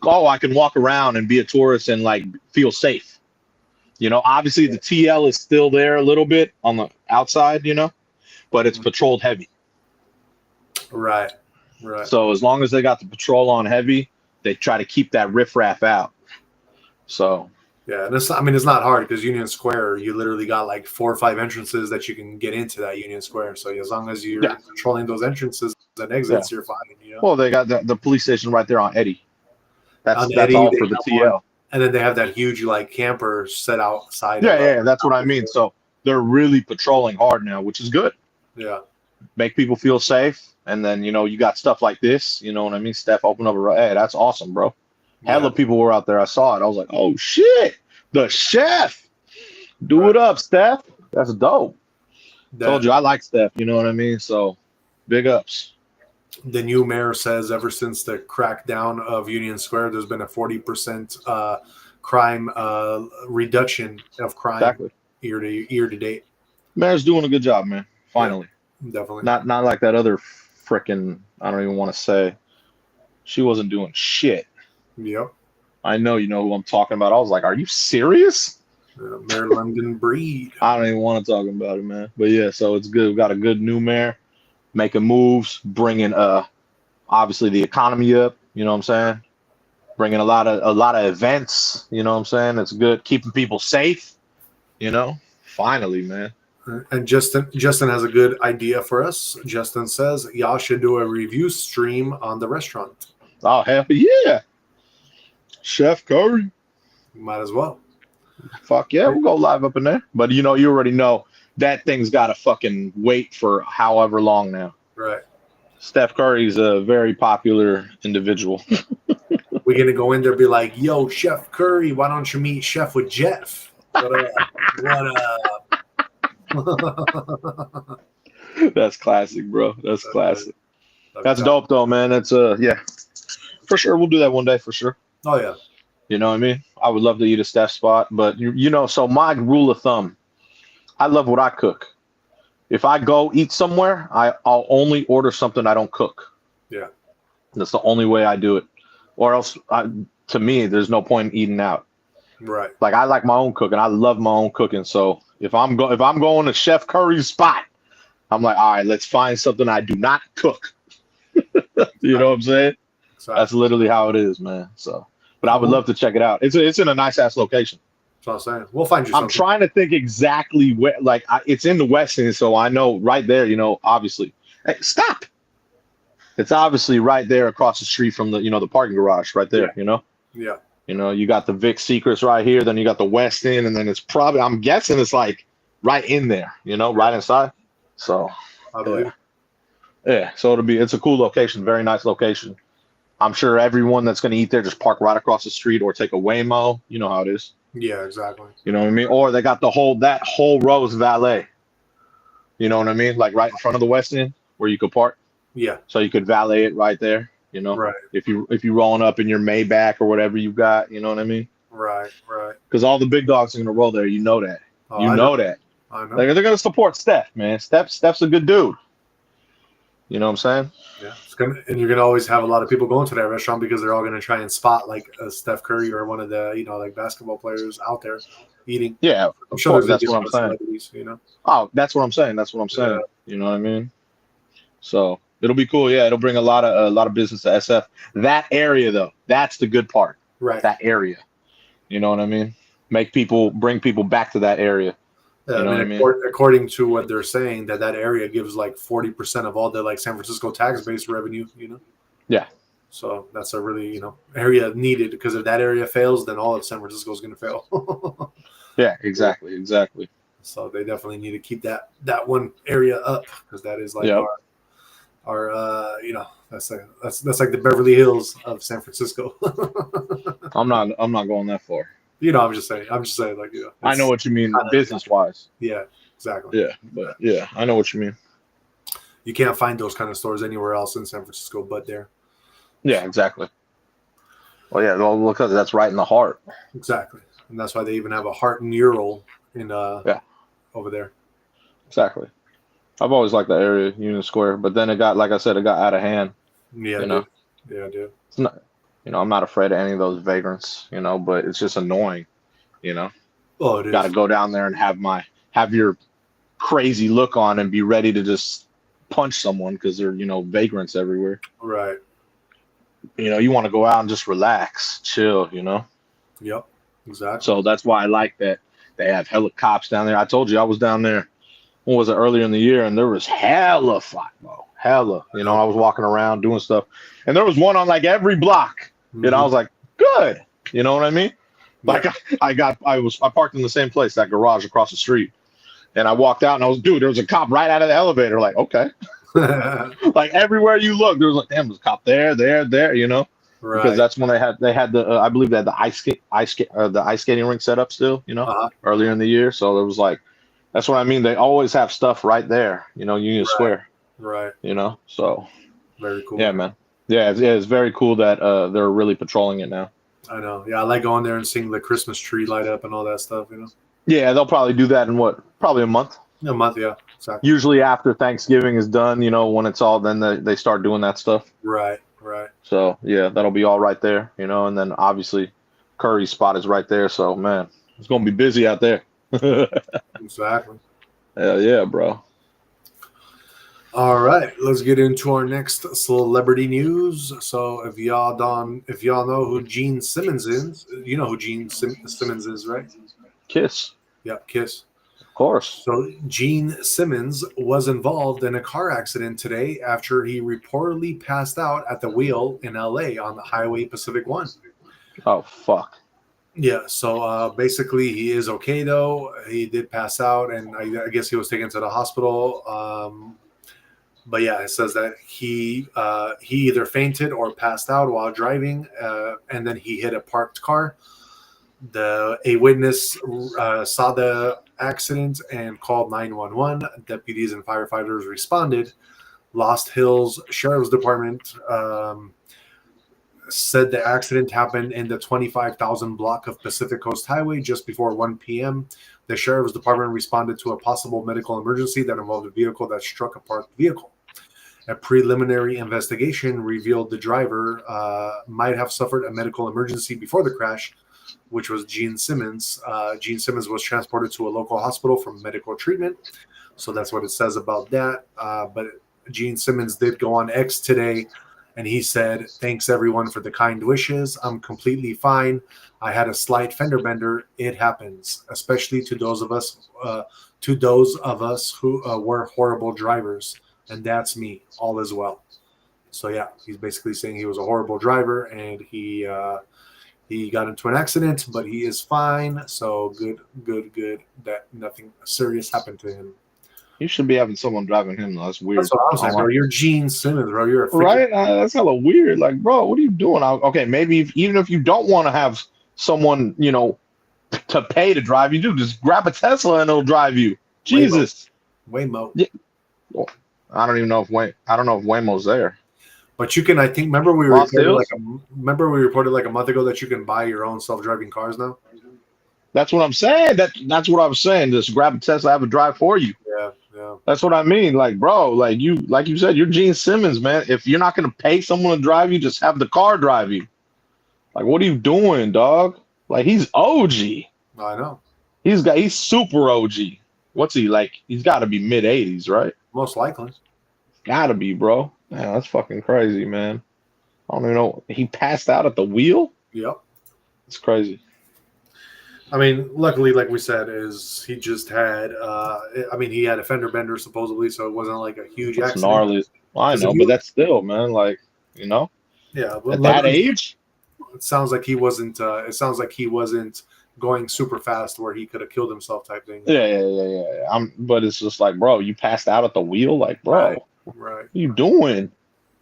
B: oh, I can walk around and be a tourist and like feel safe. You know, obviously the TL is still there a little bit on the outside, you know, but it's patrolled heavy.
A: Right. Right.
B: So as long as they got the patrol on heavy, they try to keep that riffraff out. So
A: yeah, and it's not hard because Union Square, you literally got like 4 or 5 entrances that you can get into that Union Square. So as long as you're controlling those entrances and exits, you're fine. You know?
B: Well, they got the police station right there on Eddy. That's
A: Eddie,
B: all for the TL.
A: And then they have that huge like camper set outside.
B: Yeah, that's what I mean. So they're really patrolling hard now, which is good.
A: Yeah.
B: Make people feel safe. And then, you know, you got stuff like this, you know what I mean? Steph opened up hey, that's awesome, bro. Hella people were out there. I saw it. I was like, oh shit, the chef. Do it up, Steph. That's dope. Told you I like Steph, you know what I mean? So big ups.
A: The new mayor says ever since the crackdown of Union Square, there's been a 40% crime reduction of crime year to date.
B: Mayor's doing a good job, man. Finally.
A: Yeah, definitely.
B: Not like that other frickin', I don't even want to say. She wasn't doing shit.
A: Yep.
B: I know you know who I'm talking about. I was like, are you serious?
A: Mare London breed.
B: I don't even want to talk about it, man. But yeah, so it's good. We got a good new mare, making moves, bringing obviously the economy up. You know what I'm saying? Bringing a lot of events. You know what I'm saying? It's good, keeping people safe. You know, finally, man.
A: And Justin has a good idea for us. Justin says y'all should do a review stream on the restaurant.
B: Oh hell yeah, Chef Curry.
A: Might as well.
B: Fuck yeah, we'll go live up in there. But you know, you already know that thing's got to fucking wait for however long now.
A: Right.
B: Steph Curry's a very popular individual.
A: We're gonna go in there and be like, yo, Chef Curry, why don't you meet Chef with Jeff? What up?
B: That's classic, bro. That's classic. That's
A: dope
B: though, man. That's yeah. For sure. We'll do that one day for sure.
A: Oh yeah.
B: You know what I mean? I would love to eat a Steph spot, but you know, so my rule of thumb, I love what I cook. If I go eat somewhere, I'll only order something I don't cook.
A: Yeah.
B: That's the only way I do it. Or else, to me, there's no point in eating out.
A: Right.
B: Like I like my own cooking. I love my own cooking. So if I'm going to Chef Curry's spot, I'm like, all right, let's find something I do not cook. You know what I'm saying? Exactly. That's literally how it is, man. So, but I would love to check it out. It's in a nice ass location.
A: That's what I'm saying. We'll find you something.
B: I'm trying to think exactly where. Like it's in the West End, so I know right there. You know, obviously. Hey, stop. It's obviously right there across the street from the the parking garage right there. Yeah. You know.
A: Yeah.
B: You know, you got the Vic Secrets right here, then you got the West End, and then it's probably, I'm guessing it's like right in there, you know, right inside. So, yeah. So it's a cool location, very nice location. I'm sure everyone that's going to eat there just park right across the street or take a Waymo. You know how it is.
A: Yeah, exactly.
B: You know what I mean? Or they got that whole row is valet. You know what I mean? Like right in front of the West End where you could park.
A: Yeah.
B: So you could valet it right there. You know,
A: right.
B: If you rolling up in your Maybach or whatever you got, you know what I mean?
A: Right.
B: Because all the big dogs are gonna roll there. You know that.
A: Oh,
B: I know that.
A: I know.
B: They're gonna support Steph, man. Steph's a good dude. You know what I'm saying?
A: Yeah. And you're gonna always have a lot of people going to that restaurant because they're all gonna try and spot like a Steph Curry or one of the like basketball players out there eating.
B: Yeah,
A: I'm sure
B: that's what I'm saying.
A: You know.
B: Oh, that's what I'm saying. Yeah. You know what I mean? So. It'll be cool, yeah. It'll bring a lot of business to SF. That area, though, that's the good part.
A: Right.
B: That area, you know what I mean? Bring people back to that area.
A: Yeah,
B: you know
A: what I mean? According to what they're saying, that area gives like 40% of all the like San Francisco tax-based revenue. You know.
B: Yeah.
A: So that's a really area needed because if that area fails, then all of San Francisco is going to fail.
B: Yeah, exactly.
A: So they definitely need to keep that one area up because that is like our that's like the Beverly Hills of San Francisco.
B: I'm not going that far.
A: I'm just saying like
B: I know what you mean business wise.
A: Yeah, exactly.
B: Yeah, but yeah, I know what you mean.
A: You can't find those kind of stores anywhere else in San Francisco but there.
B: Yeah, exactly. Well, yeah, because that's right in the heart.
A: Exactly, and that's why they even have a heart mural in over there.
B: Exactly. I've always liked that area, Union Square, but then it got, like I said, it got out of hand.
A: Yeah, dude.
B: It's not, I'm not afraid of any of those vagrants, but it's just annoying,
A: Oh, it is.
B: Got to go down there and have your crazy look on and be ready to just punch someone because they're, vagrants everywhere.
A: Right.
B: You want to go out and just relax, chill,
A: Yep, exactly.
B: So that's why I like that they have hella cops down there. I told you I was down there. When was it, earlier in the year, and there was hella fight, bro. Hella. I was walking around doing stuff. And there was one on like every block.
A: Mm-hmm.
B: And I was like, good. You know what I mean? Like
A: Yeah.
B: I parked in the same place, that garage across the street. And I walked out and there was a cop right out of the elevator. Like, okay. Like everywhere you look, there was like, damn, there's a cop there, Right. Because that's when they had the I believe they had the ice skating rink set up still, earlier in the year. So there was like, that's what I mean. They always have stuff right there, Union Square.
A: Right.
B: So.
A: Very cool.
B: Yeah, man. Yeah, it's very cool that they're really patrolling it now.
A: I know. Yeah, I like going there and seeing the Christmas tree light up and all that stuff,
B: Yeah, they'll probably do that in probably a month.
A: A month, yeah. Exactly.
B: Usually after Thanksgiving is done, when it's all, then they start doing that stuff.
A: Right.
B: So, yeah, that'll be all right there, and then obviously Curry spot is right there. So, man, it's going to be busy out there.
A: Exactly.
B: Hell yeah, bro.
A: All right, let's get into our next celebrity news. So, if y'all know who Gene Simmons is, you know who Gene Simmons is, right?
B: Kiss.
A: Yeah, Kiss.
B: Of course.
A: So, Gene Simmons was involved in a car accident today after he reportedly passed out at the wheel in LA on the Highway Pacific 1.
B: Oh, fuck.
A: Yeah, so basically he is okay though. He did pass out, and I guess he was taken to the hospital. But yeah, it says that he either fainted or passed out while driving, and then he hit a parked car. A witness saw the accident and called 911. Deputies and firefighters responded. Lost Hills Sheriff's Department said the accident happened in the 25,000 block of Pacific Coast Highway just before 1 p.m. The Sheriff's Department responded to a possible medical emergency that involved a vehicle that struck a parked vehicle. A preliminary investigation revealed the driver might have suffered a medical emergency before the crash, which was Gene Simmons. Gene Simmons was transported to a local hospital for medical treatment. So that's what it says about that. But Gene Simmons did go on X today, and he said, "Thanks everyone for the kind wishes. I'm completely fine. I had a slight fender bender. It happens, especially to those of us who were horrible drivers, and that's me. All is well." So yeah, he's basically saying he was a horrible driver and he got into an accident, but he is fine. So good that nothing serious happened to him.
B: You should be having someone driving him. That's weird.
A: That's what I'm saying, bro. You're Gene Simmons, bro. You're a
B: right. That's hella weird. Like, bro, what are you doing? Okay, maybe even if you don't want to have someone, to pay to drive you, just grab a Tesla and it'll drive you. Jesus.
A: Waymo.
B: Yeah. Well, I don't know if Waymo's there.
A: But you can, I think, remember we reported like a month ago that you can buy your own self-driving cars now?
B: That's what I'm saying. That's what I was saying. Just grab a Tesla, have it drive for you.
A: Yeah.
B: That's what I mean. Like, bro, like you said, you're Gene Simmons, man. If you're not gonna pay someone to drive you, just have the car drive you. Like, what are you doing, dog? Like, he's OG.
A: I know.
B: He's super OG. What's he like? He's got to be mid-80s, right?
A: Most likely.
B: Gotta be, bro. Man, that's fucking crazy, man. I don't even know. He passed out at the wheel?
A: Yep.
B: It's crazy.
A: I mean, luckily, like we said, he just had, he had a fender bender supposedly, so it wasn't like a huge accident.
B: Gnarly. I know, but that's still, man, like,
A: Yeah. But
B: at that age?
A: It sounds like he wasn't, going super fast where he could have killed himself type thing.
B: Yeah. But it's just like, bro, you passed out at the wheel? Like, bro,
A: right.
B: What are you doing?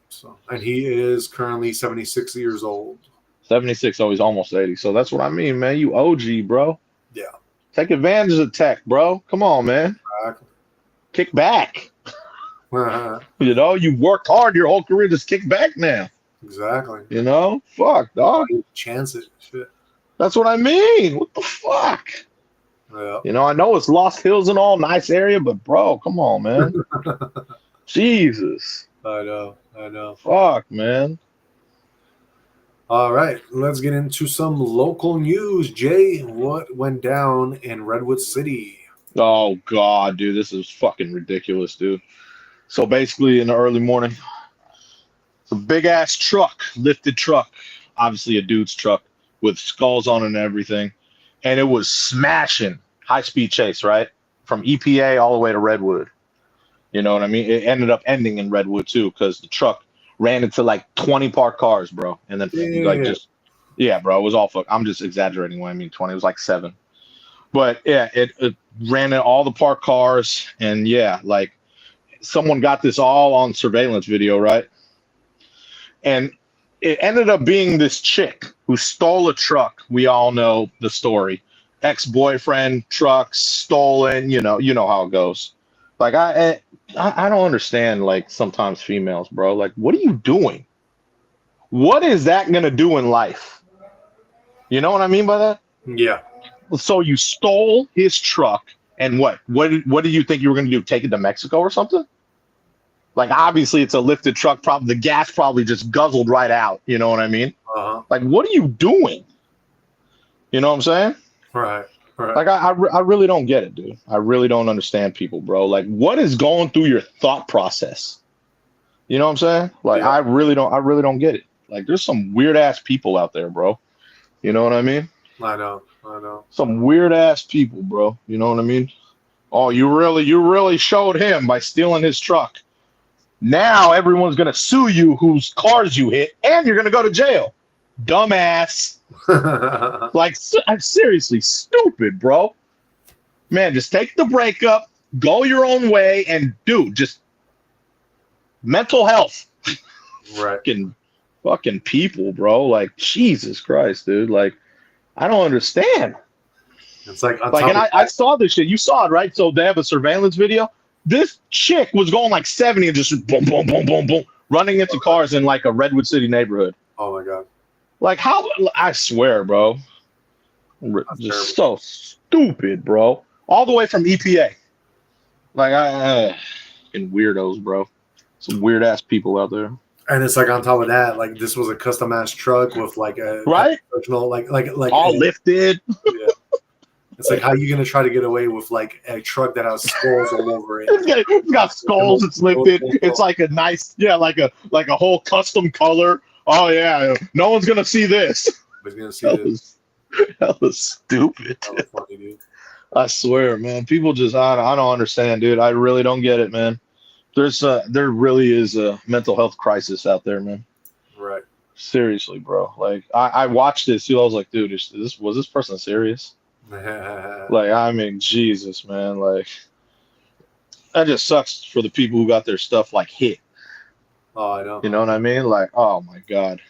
A: So, and he is currently 76 years old.
B: 76, oh, he's almost 80. So that's what I mean, man. You OG, bro.
A: Yeah.
B: Take advantage of tech, bro. Come on, man.
A: Exactly.
B: Kick back. You worked hard your whole career. Just kick back now.
A: Exactly.
B: Fuck, dog.
A: Chance it. Shit.
B: That's what I mean. What the fuck?
A: Yeah.
B: I know it's Lost Hills and all, nice area, but bro, come on, man. Jesus.
A: I know.
B: Fuck, man.
A: All right, let's get into some local news. Jay, what went down in Redwood City?
B: Oh, God, dude, this is fucking ridiculous, dude. So basically, in the early morning, it's a big-ass truck, lifted truck, obviously a dude's truck with skulls on it and everything, and it was smashing high-speed chase, right, from EPA all the way to Redwood. You know what I mean? It ended up ending in Redwood, too, because the truck ran into like 20 parked cars, bro. And then bro, it was all fuck. I'm just exaggerating when I mean 20. It was like 7. But yeah, it ran in all the parked cars. And yeah, like someone got this all on surveillance video, right? And it ended up being this chick who stole a truck. We all know the story. Ex-boyfriend, trucks, stolen, you know how it goes. Like I don't understand, like, sometimes females, bro. Like, what are you doing? What is that gonna do in life? You know what I mean by that?
A: Yeah.
B: So you stole his truck, and what do you think you were gonna do? Take it to Mexico or something? Like, obviously it's a lifted truck. Probably the gas probably just guzzled right out. You know what I mean?
A: Uh-huh.
B: Like, what are you doing? You know what I'm saying?
A: Right. Right.
B: Like I really don't get it, dude. I really don't understand people, bro. Like, what is going through your thought process? You know what I'm saying? Like,
A: Yeah.
B: I really don't get it. Like, there's some weird ass people out there, bro. You know what I mean?
A: I know. I know.
B: Some weird ass people, bro. You know what I mean? Oh, you really showed him by stealing his truck. Now everyone's gonna sue you whose cars you hit, and you're gonna go to jail. Dumbass. Like, I'm seriously stupid, bro. Man, just take the breakup, go your own way, and dude, just mental health.
A: Right.
B: Fucking people, bro. Like, Jesus Christ, dude. Like, I don't understand.
A: It's like, on
B: Like,
A: top
B: and
A: of
B: I saw this shit. You saw it, right? So they have a surveillance video. This chick was going like 70 and just boom, boom, boom, boom, boom, running into cars in like a Redwood City neighborhood.
A: oh my God.
B: Like, how? I swear, bro.
A: That's
B: Just
A: terrible.
B: so stupid, bro. All the way from EPA. Like, fucking weirdos, bro. Some weird ass people out there.
A: And it's like on top of that, like this was a custom ass truck with like a
B: Right?
A: original, like
B: All lifted.
A: Yeah. It's like, how you gonna try to get away with like a truck that has skulls all over it?
B: It's got skulls. It's lifted. It's like a nice, like a whole custom color. Oh yeah, no one's gonna see this.
A: Nobody's gonna see this.
B: That was stupid.
A: That was funny, dude.
B: I swear, man. People just, I don't understand, dude. I really don't get it, man. There really is a mental health crisis out there, man.
A: Right.
B: Seriously, bro. Like, I watched this, dude. I was like, dude, was this person serious? Like, I mean, Jesus, man. Like, that just sucks for the people who got their stuff like hit.
A: Oh, I know.
B: You know what I mean? Like, oh my God.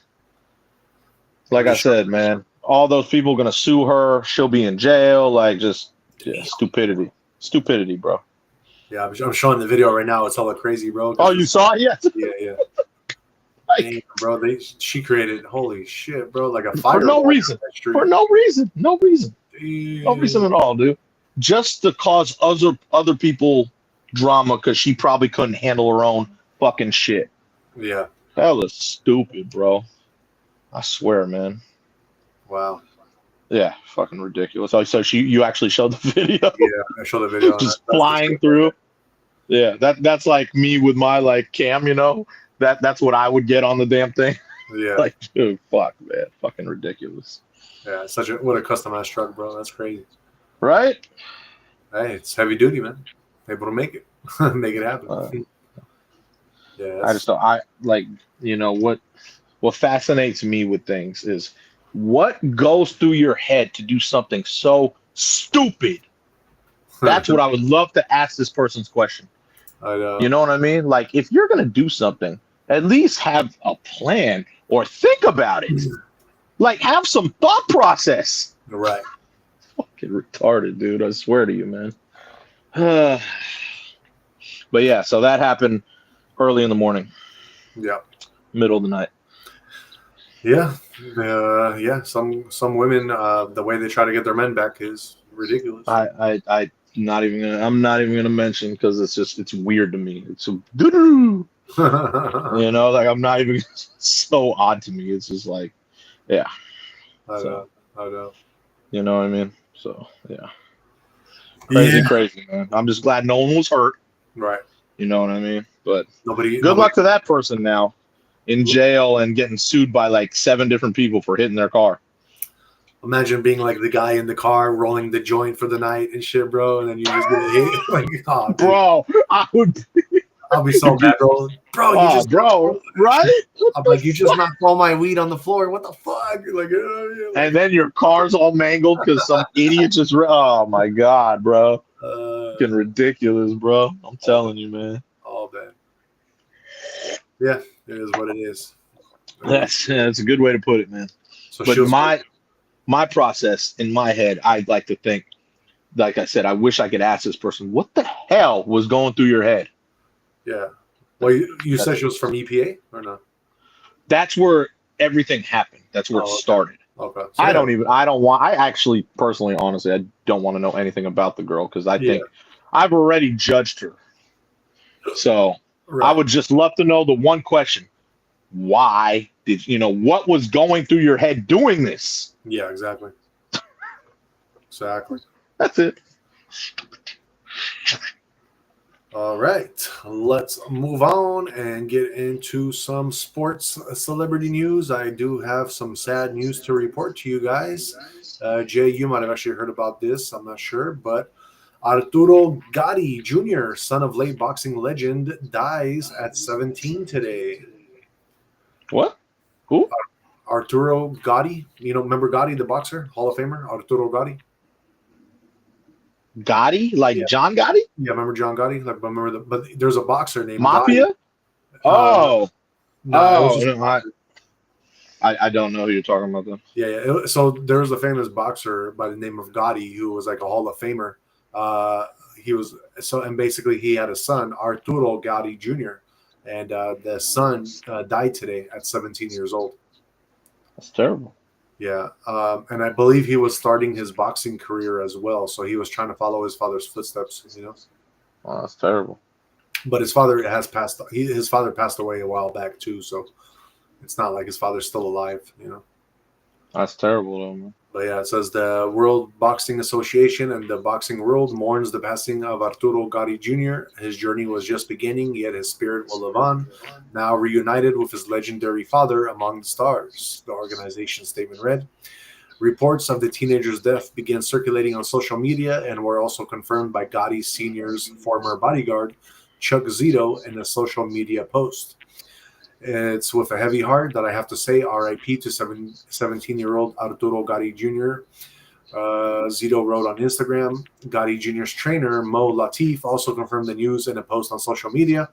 B: Like I said, man, all those people gonna sue her. She'll be in jail. Like, just stupidity, bro.
A: Yeah, I'm showing the video right now. It's all crazy, bro.
B: Oh, you saw it? Yes.
A: Yeah.
B: Like,
A: dang, bro, she created, holy shit, bro, like a fire.
B: for no reason. For no reason. No reason.
A: Damn.
B: No reason at all, dude. Just to cause other people drama because she probably couldn't handle her own fucking shit.
A: Yeah.
B: That was stupid, bro. I swear, man.
A: Wow.
B: Yeah, fucking ridiculous. Oh, so you actually showed the video?
A: Yeah, I showed the video.
B: Just flying through. Yeah, that's like me with my like cam, you know. That's what I would get on the damn thing.
A: Yeah.
B: Like, dude, fuck, man, fucking ridiculous.
A: Yeah, what a customized truck, bro. That's crazy.
B: Right?
A: Hey, it's heavy duty, man. Able to make it, make it happen. Yeah.
B: I just don't. You know what fascinates me with things is what goes through your head to do something so stupid. That's what I would love to ask this person's question.
A: I know.
B: You know what I mean? Like, if you're gonna do something, at least have a plan or think about it. Like, have some thought process.
A: Right.
B: Fucking retarded, dude. I swear to you, man. But yeah, so that happened early in the morning.
A: Yeah.
B: Middle of the night.
A: Yeah. Yeah. Some women, the way they try to get their men back is ridiculous.
B: I'm not even gonna mention because it's weird to me. It's so you know, like I'm not even so odd to me. It's just like, yeah.
A: I know.
B: You know what I mean? So yeah. Crazy, man. I'm just glad no one was hurt.
A: Right.
B: You know what I mean? But
A: nobody.
B: Good luck to that person now in jail and getting sued by like 7 different people for hitting their car.
A: Imagine being like the guy in the car rolling the joint for the night and shit, bro, and then you just get hit. Like, oh,
B: bro,
A: I'll be so bad, bro.
B: Right?
A: I'm like, you just knocked all my weed on the floor. What the fuck? Like,
B: and then your car's all mangled because some idiot just. Oh my god, bro! Fucking ridiculous, bro. I'm telling you, man.
A: All bad. Yeah, it is what it is.
B: That's a good way to put it, man.
A: So
B: but my process in my head, I'd like to think, like I said, I wish I could ask this person, what the hell was going through your head? Yeah.
A: Well, you said she was from EPA or no?
B: That's where everything happened. That's where it started.
A: Okay. So
B: I actually, personally, honestly, I don't want to know anything about the girl because I think I've already judged her. So I would just love to know the one question. Why did what was going through your head doing this?
A: Yeah, exactly. Exactly.
B: That's it.
A: All right, let's move on and get into some sports celebrity news. I do have some sad news to report to you guys. Jay, you might have actually heard about this. I'm not sure, but Arturo Gatti Jr., son of late boxing legend, dies at 17 today.
B: What? Who?
A: Arturo Gatti. Remember Gatti, the boxer, Hall of Famer, Arturo Gatti?
B: Gotti? Like
A: Yeah.
B: John Gotti?
A: Yeah, remember John Gotti? Like, remember but there's a boxer named
B: Mafia?
A: Gotti.
B: Oh.
A: No, it was just
B: No, I don't know who you're talking about though.
A: Yeah. So there was a famous boxer by the name of Gotti who was like a Hall of Famer. And basically he had a son, Arturo Gotti Jr., and the son died today at 17 years old.
B: That's terrible.
A: Yeah, and I believe he was starting his boxing career as well, so he was trying to follow his father's footsteps.
B: Oh, that's terrible.
A: But his father has passed. His father passed away a while back too, so it's not like his father's still alive.
B: That's terrible, though, man.
A: But yeah, it says the World Boxing Association and the boxing world mourns the passing of Arturo Gatti Jr. His journey was just beginning, yet his spirit will live on, now reunited with his legendary father among the stars. The organization's statement read, reports of the teenager's death began circulating on social media and were also confirmed by Gotti Sr.'s former bodyguard, Chuck Zito, in a social media post. It's with a heavy heart that I have to say RIP to 17-year-old Arturo Gatti Jr. Zito wrote on Instagram. Gatti Jr.'s trainer, Mo Latif, also confirmed the news in a post on social media.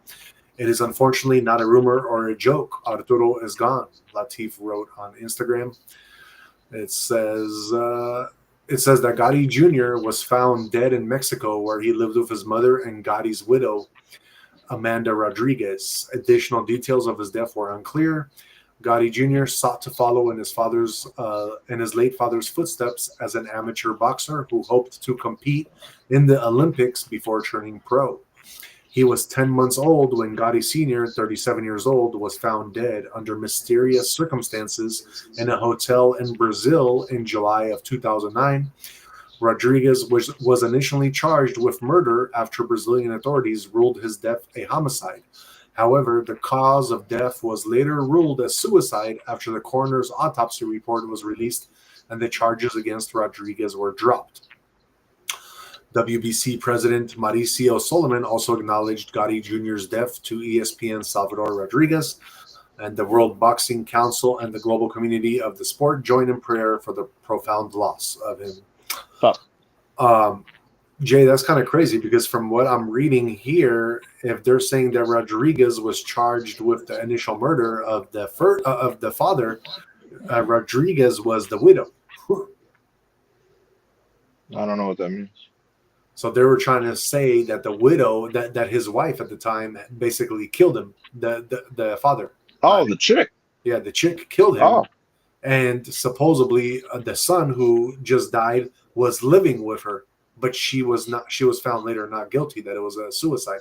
A: It is unfortunately not a rumor or a joke. Arturo is gone, Latif wrote on Instagram. It says that Gatti Jr. was found dead in Mexico, where he lived with his mother and Gotti's widow, Amanda Rodriguez. Additional details of his death were unclear. Gatti Jr. sought to follow in his late father's footsteps as an amateur boxer who hoped to compete in the Olympics before turning pro. He was 10 months old when Gatti Sr., 37 years old, was found dead under mysterious circumstances in a hotel in Brazil in July of 2009. Rodriguez was initially charged with murder after Brazilian authorities ruled his death a homicide. However, the cause of death was later ruled as suicide after the coroner's autopsy report was released and the charges against Rodriguez were dropped. WBC President Mauricio Solomon also acknowledged Gatti Jr.'s death to ESPN's Salvador Rodriguez, and the World Boxing Council and the global community of the sport joined in prayer for the profound loss of him. Jay, that's kind of crazy because from what I'm reading here, if they're saying that Rodriguez was charged with the initial murder of the father, Rodriguez was the widow.
B: I don't know what that means.
A: So they were trying to say that the widow, that his wife at the time, basically killed him, the father.
B: Oh, the chick.
A: Yeah, the chick killed him.
B: Oh.
A: And supposedly the son who just died was living with her, but she was not. She was found later not guilty, that it was a suicide.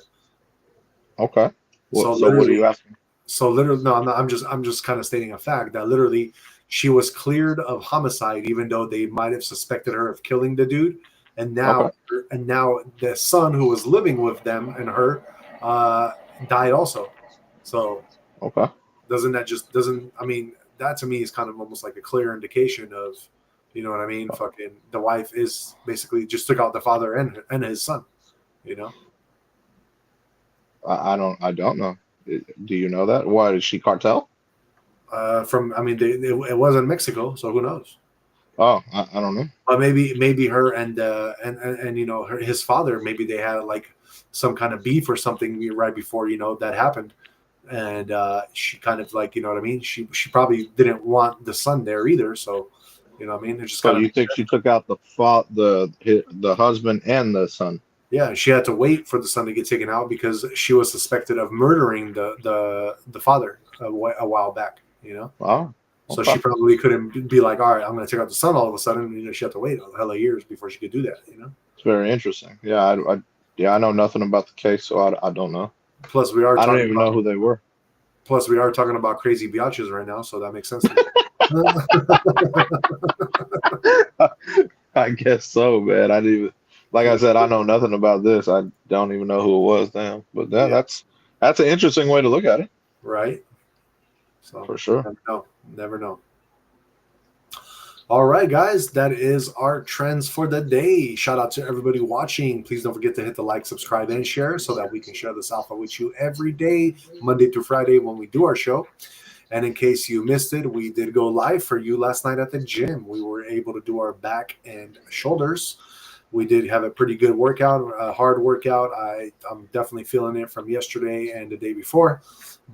B: Okay.
A: Well,
B: so what are you asking?
A: So literally, no, I'm just kind of stating a fact that literally she was cleared of homicide, even though they might have suspected her of killing the dude. And now, the son who was living with them and her died also. So that to me is kind of almost like a clear indication of, you know what I mean? Fucking the wife is basically just took out the father and his son, you know?
B: I don't know. Do you know that? Why is she cartel?
A: It was in Mexico, so who knows?
B: Oh, I don't know.
A: Maybe her and you know his father, maybe they had like some kind of beef or something right before that happened, and she kind of like, you know what I mean, she probably didn't want the son there either, so you know what I mean. It's just
B: so you think she took out the husband and the son?
A: Yeah, she had to wait for the son to get taken out because she was suspected of murdering the father a while back, you know.
B: Wow.
A: So she probably couldn't be like, all right, I'm going to take out the son all of a sudden. You know, she had to wait a hell of years before she could do that, you know?
B: It's very interesting. Yeah, I know nothing about the case, so I don't know.
A: Plus, I
B: don't even know who they were.
A: Plus, we are talking about crazy biatches right now, so that makes sense to
B: I guess so, man. I didn't even, like I said, I know nothing about this. I don't even know who it was, damn. But
A: Yeah,
B: that's an interesting way to look at it,
A: right. So
B: for sure.
A: never know. Never know. All right, guys, that is our trends for the day. Shout out to everybody watching. Please don't forget to hit the like, subscribe, and share so that we can share this alpha with you every day, Monday through Friday when we do our show. And in case you missed it, we did go live for you last night at the gym. We were able to do our back and shoulders. We did have a pretty good workout, a hard workout. I'm definitely feeling it from yesterday and the day before.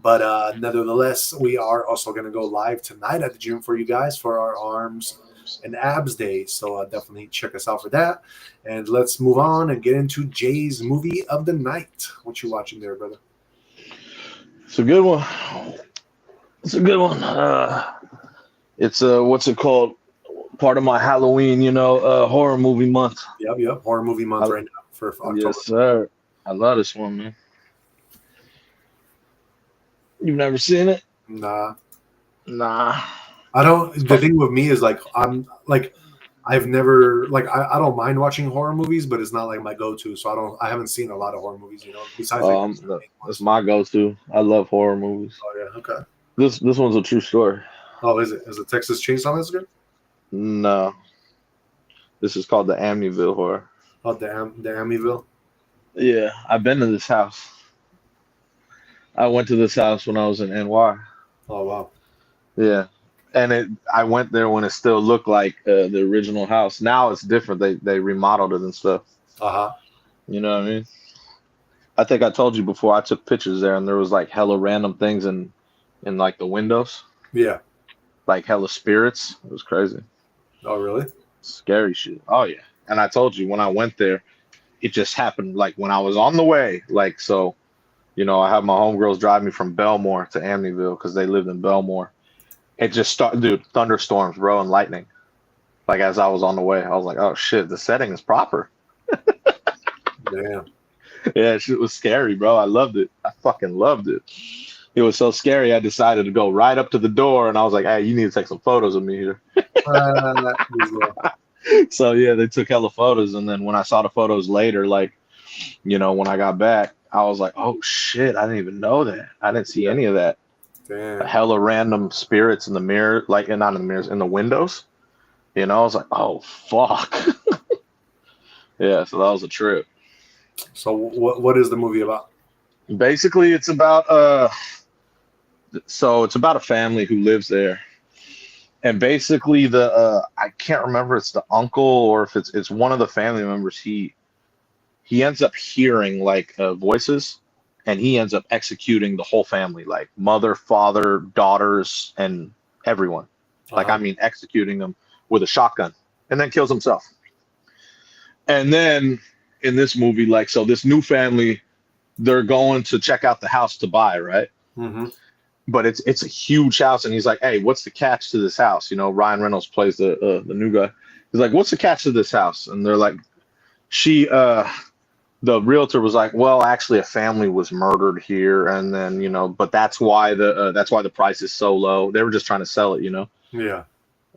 A: But nevertheless, we are also going to go live tonight at the gym for you guys for our arms and abs day. So definitely check us out for that. And let's move on and get into Jay's movie of the night. What you watching there, brother?
B: It's a good one. It's a good one. It's what's it called? Part of my Halloween, horror movie month.
A: Yep. Horror movie month right now for October.
B: Yes, sir. I love this one, man. You've never seen it?
A: Nah.
B: I
A: don't. The thing with me is I've never I don't mind watching horror movies, but it's not like my go-to. So I haven't seen a lot of horror movies, besides
B: that's my go-to. I love horror movies.
A: Oh yeah, okay.
B: This one's a true story.
A: Oh, is it? Is it Texas Chainsaw Massacre?
B: No. This is called the Amityville horror.
A: Oh, the Amityville?
B: Yeah, I've been to this house. I went to this house when I was in NY.
A: Oh wow.
B: Yeah. And I went there when it still looked like the original house. Now it's different. They remodeled it and stuff.
A: Uh-huh.
B: You know what I mean? I think I told you before, I took pictures there and there was like hella random things in like the windows.
A: Yeah.
B: Like hella spirits. It was crazy.
A: Oh really?
B: Scary shit. Oh yeah. And I told you when I went there, it just happened like when I was on the way. Like so, I have my homegirls drive me from Belmore to Amityville because they lived in Belmore. It just started, dude, thunderstorms, bro, and lightning. Like as I was on the way, I was like, oh shit, the setting is proper.
A: Damn.
B: Yeah, shit was scary, bro. I loved it. I fucking loved it. It was so scary, I decided to go right up to the door, and I was like, hey, you need to take some photos of me here. So, yeah, they took hella photos, and then when I saw the photos later, like, when I got back, I was like, oh, shit, I didn't even know that. I didn't see any of that.
A: Damn.
B: Hella random spirits in the mirror, like, and not in the mirrors, in the windows. I was like, oh, fuck. Yeah, so that was a trip.
A: So what is the movie about?
B: Basically, it's about it's about a family who lives there, and basically I can't remember if it's the uncle or if it's one of the family members. He ends up hearing like voices, and he ends up executing the whole family, like mother, father, daughters, and everyone. Like I mean, executing them with a shotgun, and then kills himself. And then in this movie, like so, this new family, they're going to check out the house to buy, right?
A: Mm-hmm.
B: But it's a huge house, and he's like, "Hey, what's the catch to this house?" Ryan Reynolds plays the new guy. He's like, "What's the catch to this house?" And they're like, the realtor was like, "Well, actually, a family was murdered here, and then but that's why the price is so low. They were just trying to sell it,
A: Yeah.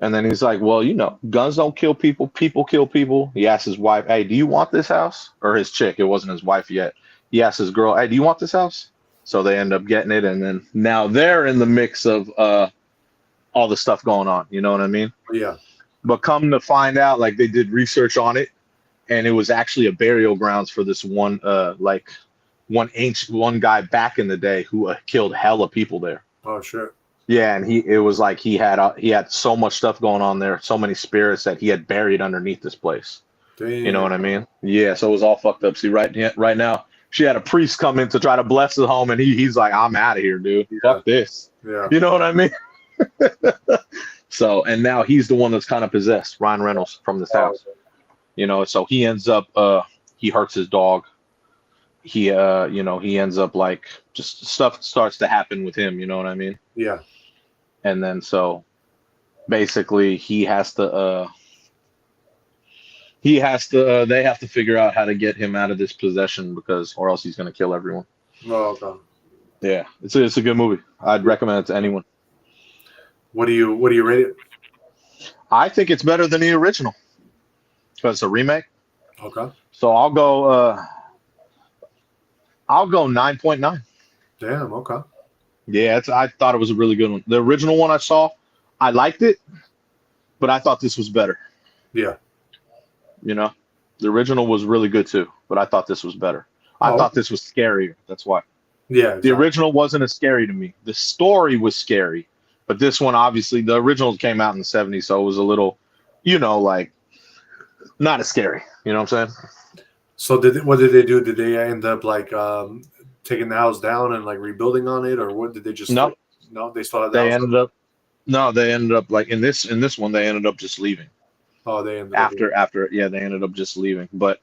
B: And then he's like, "Well, guns don't kill people. People kill people." He asked his wife, "Hey, do you want this house?" Or his chick. It wasn't his wife yet. He asked his girl, "Hey, do you want this house?" So they end up getting it, and then now they're in the mix of all the stuff going on. You know what I mean?
A: Yeah.
B: But come to find out, like they did research on it, and it was actually a burial grounds for this one one guy back in the day who killed hella people there.
A: Oh shit.
B: Yeah, and it was like he had so much stuff going on there, so many spirits that he had buried underneath this place.
A: Damn.
B: You know what I mean? Yeah, so it was all fucked up. See, right now, she had a priest come in to try to bless the home, and he's like, "I'm out of here, dude.
A: Yeah.
B: Fuck this."
A: Yeah.
B: You know what I mean? So, and now he's the one that's kind of possessed, Ryan Reynolds from this house. So he ends up he hurts his dog. He he ends up like just stuff starts to happen with him, you know what I mean?
A: Yeah.
B: And then so basically they have to figure out how to get him out of this possession or else he's going to kill everyone.
A: Oh, okay.
B: Yeah, it's a good movie. I'd recommend it to anyone.
A: What do you rate it?
B: I think it's better than the original. but it's a remake.
A: Okay.
B: So I'll go 9.9.
A: Damn. Okay.
B: Yeah, I thought it was a really good one. The original one I saw, I liked it, but I thought this was better.
A: Yeah.
B: You know, the original was really good too, but I thought this was better. I
A: Oh.
B: thought this was scarier. That's why.
A: Yeah.
B: The
A: Exactly.
B: original wasn't as scary to me. The story was scary, but this one, obviously, the original came out in the 70s, so it was a little, like not as scary. You know what I'm saying?
A: So what did they do? Did they end up like taking the house down and like rebuilding on it, or what did they just?
B: No,
A: No, they still had the
B: they
A: house.
B: they ended up like in this one, they ended up just leaving.
A: Oh, they ended up
B: After yeah, they ended up just leaving. But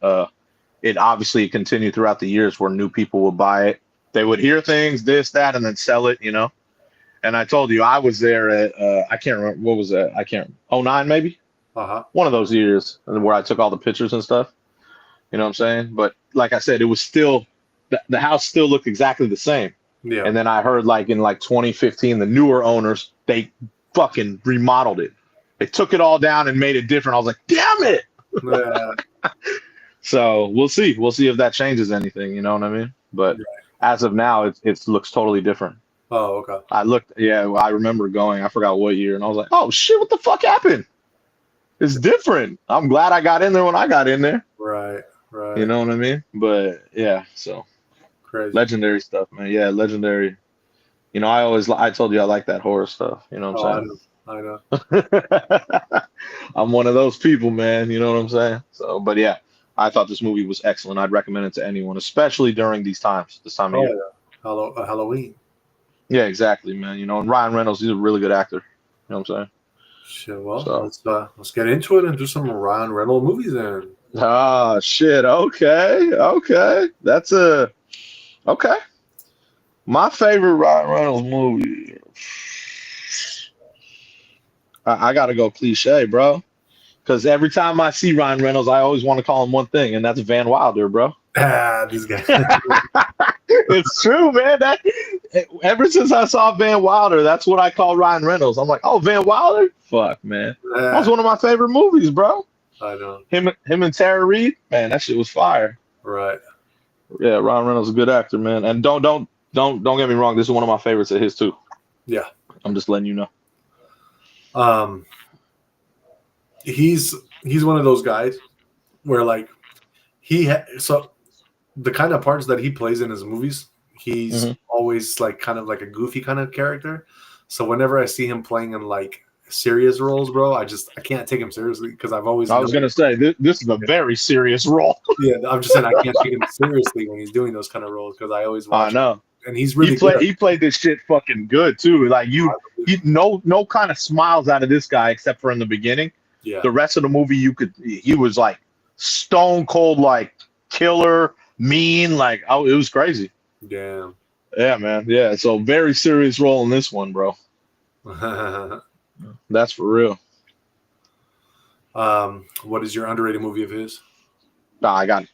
B: it obviously continued throughout the years where new people would buy it. They would hear things, this, that, and then sell it, And I told you I was there at I can't remember what was that. I can't 09 maybe. One of those years where I took all the pictures and stuff. You know what I'm saying? But like I said, it was still the house still looked exactly the same.
A: Yeah.
B: And then I heard like in like 2015, the newer owners, they fucking remodeled it. They took it all down and made it different. I was like, damn it.
A: Yeah.
B: So we'll see. We'll see if that changes anything. You know what I mean? But as of now, it looks totally different.
A: Oh, okay.
B: I remember going, I forgot what year, and I was like, oh shit, what the fuck happened? It's different. I'm glad I got in there when I got in there.
A: Right.
B: You know what I mean? But yeah, so
A: crazy.
B: Legendary stuff, man. Yeah, legendary. I told you I like that horror stuff. You know what I'm saying?
A: I know.
B: I'm one of those people, man. You know what I'm saying? So, but yeah, I thought this movie was excellent. I'd recommend it to anyone, especially during this time of year.
A: Yeah. Halloween.
B: Yeah, exactly, man. And Ryan Reynolds, he's a really good actor. You know what I'm saying?
A: Shit, well, let's get into it and do some Ryan Reynolds movies then.
B: Ah, shit. Okay. That's okay. My favorite Ryan Reynolds movie. I gotta go cliche, bro. Because every time I see Ryan Reynolds, I always want to call him one thing, and that's Van Wilder, bro.
A: This guy.
B: It's true, man. Ever since I saw Van Wilder, that's what I call Ryan Reynolds. I'm like, oh, Van Wilder? Fuck, man. That's one of my favorite movies, bro.
A: I know.
B: Him and Tara Reid, man, that shit was fire.
A: Right.
B: Yeah, Ryan Reynolds is a good actor, man. And don't get me wrong, this is one of my favorites of his too. Yeah. I'm just letting you know.
A: He's one of those guys where like so the kind of parts that he plays in his movies, he's always like kind of like a goofy kind of character. So whenever I see him playing in like serious roles, bro, I can't take him seriously because I was
B: gonna say this is a very serious role.
A: Yeah, I'm just saying I can't take him seriously when he's doing those kind of roles because I always watch.
B: I know.
A: And he's really good.
B: He played this shit fucking good too. Like no kind of smiles out of this guy except for in the beginning.
A: Yeah.
B: The rest of the movie, he was like stone cold, like killer, mean, like it was crazy.
A: Damn.
B: Yeah, man. Yeah. So very serious role in this one, bro. That's for real.
A: What is your underrated movie of his?
B: Nah, I gotta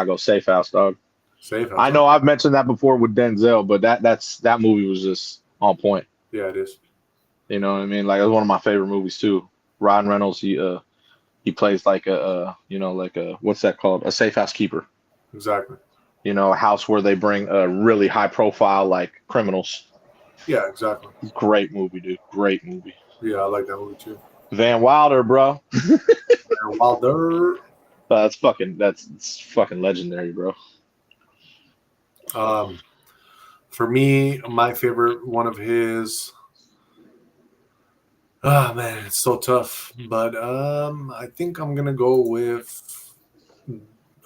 B: go Safe House, dog.
A: Safe House.
B: I know I've mentioned that before with Denzel, but that movie was just on point.
A: Yeah, it is.
B: You know what I mean? Like it was one of my favorite movies too. Ryan Reynolds, he plays like what's that called? A safe house keeper.
A: Exactly.
B: A house where they bring really high profile like criminals.
A: Yeah, exactly.
B: Great movie, dude. Great movie.
A: Yeah, I like that movie too.
B: Van Wilder, bro.
A: Van Wilder.
B: It's fucking legendary, bro.
A: For me, my favorite one of his. Oh man, it's so tough. But I think I'm gonna go with.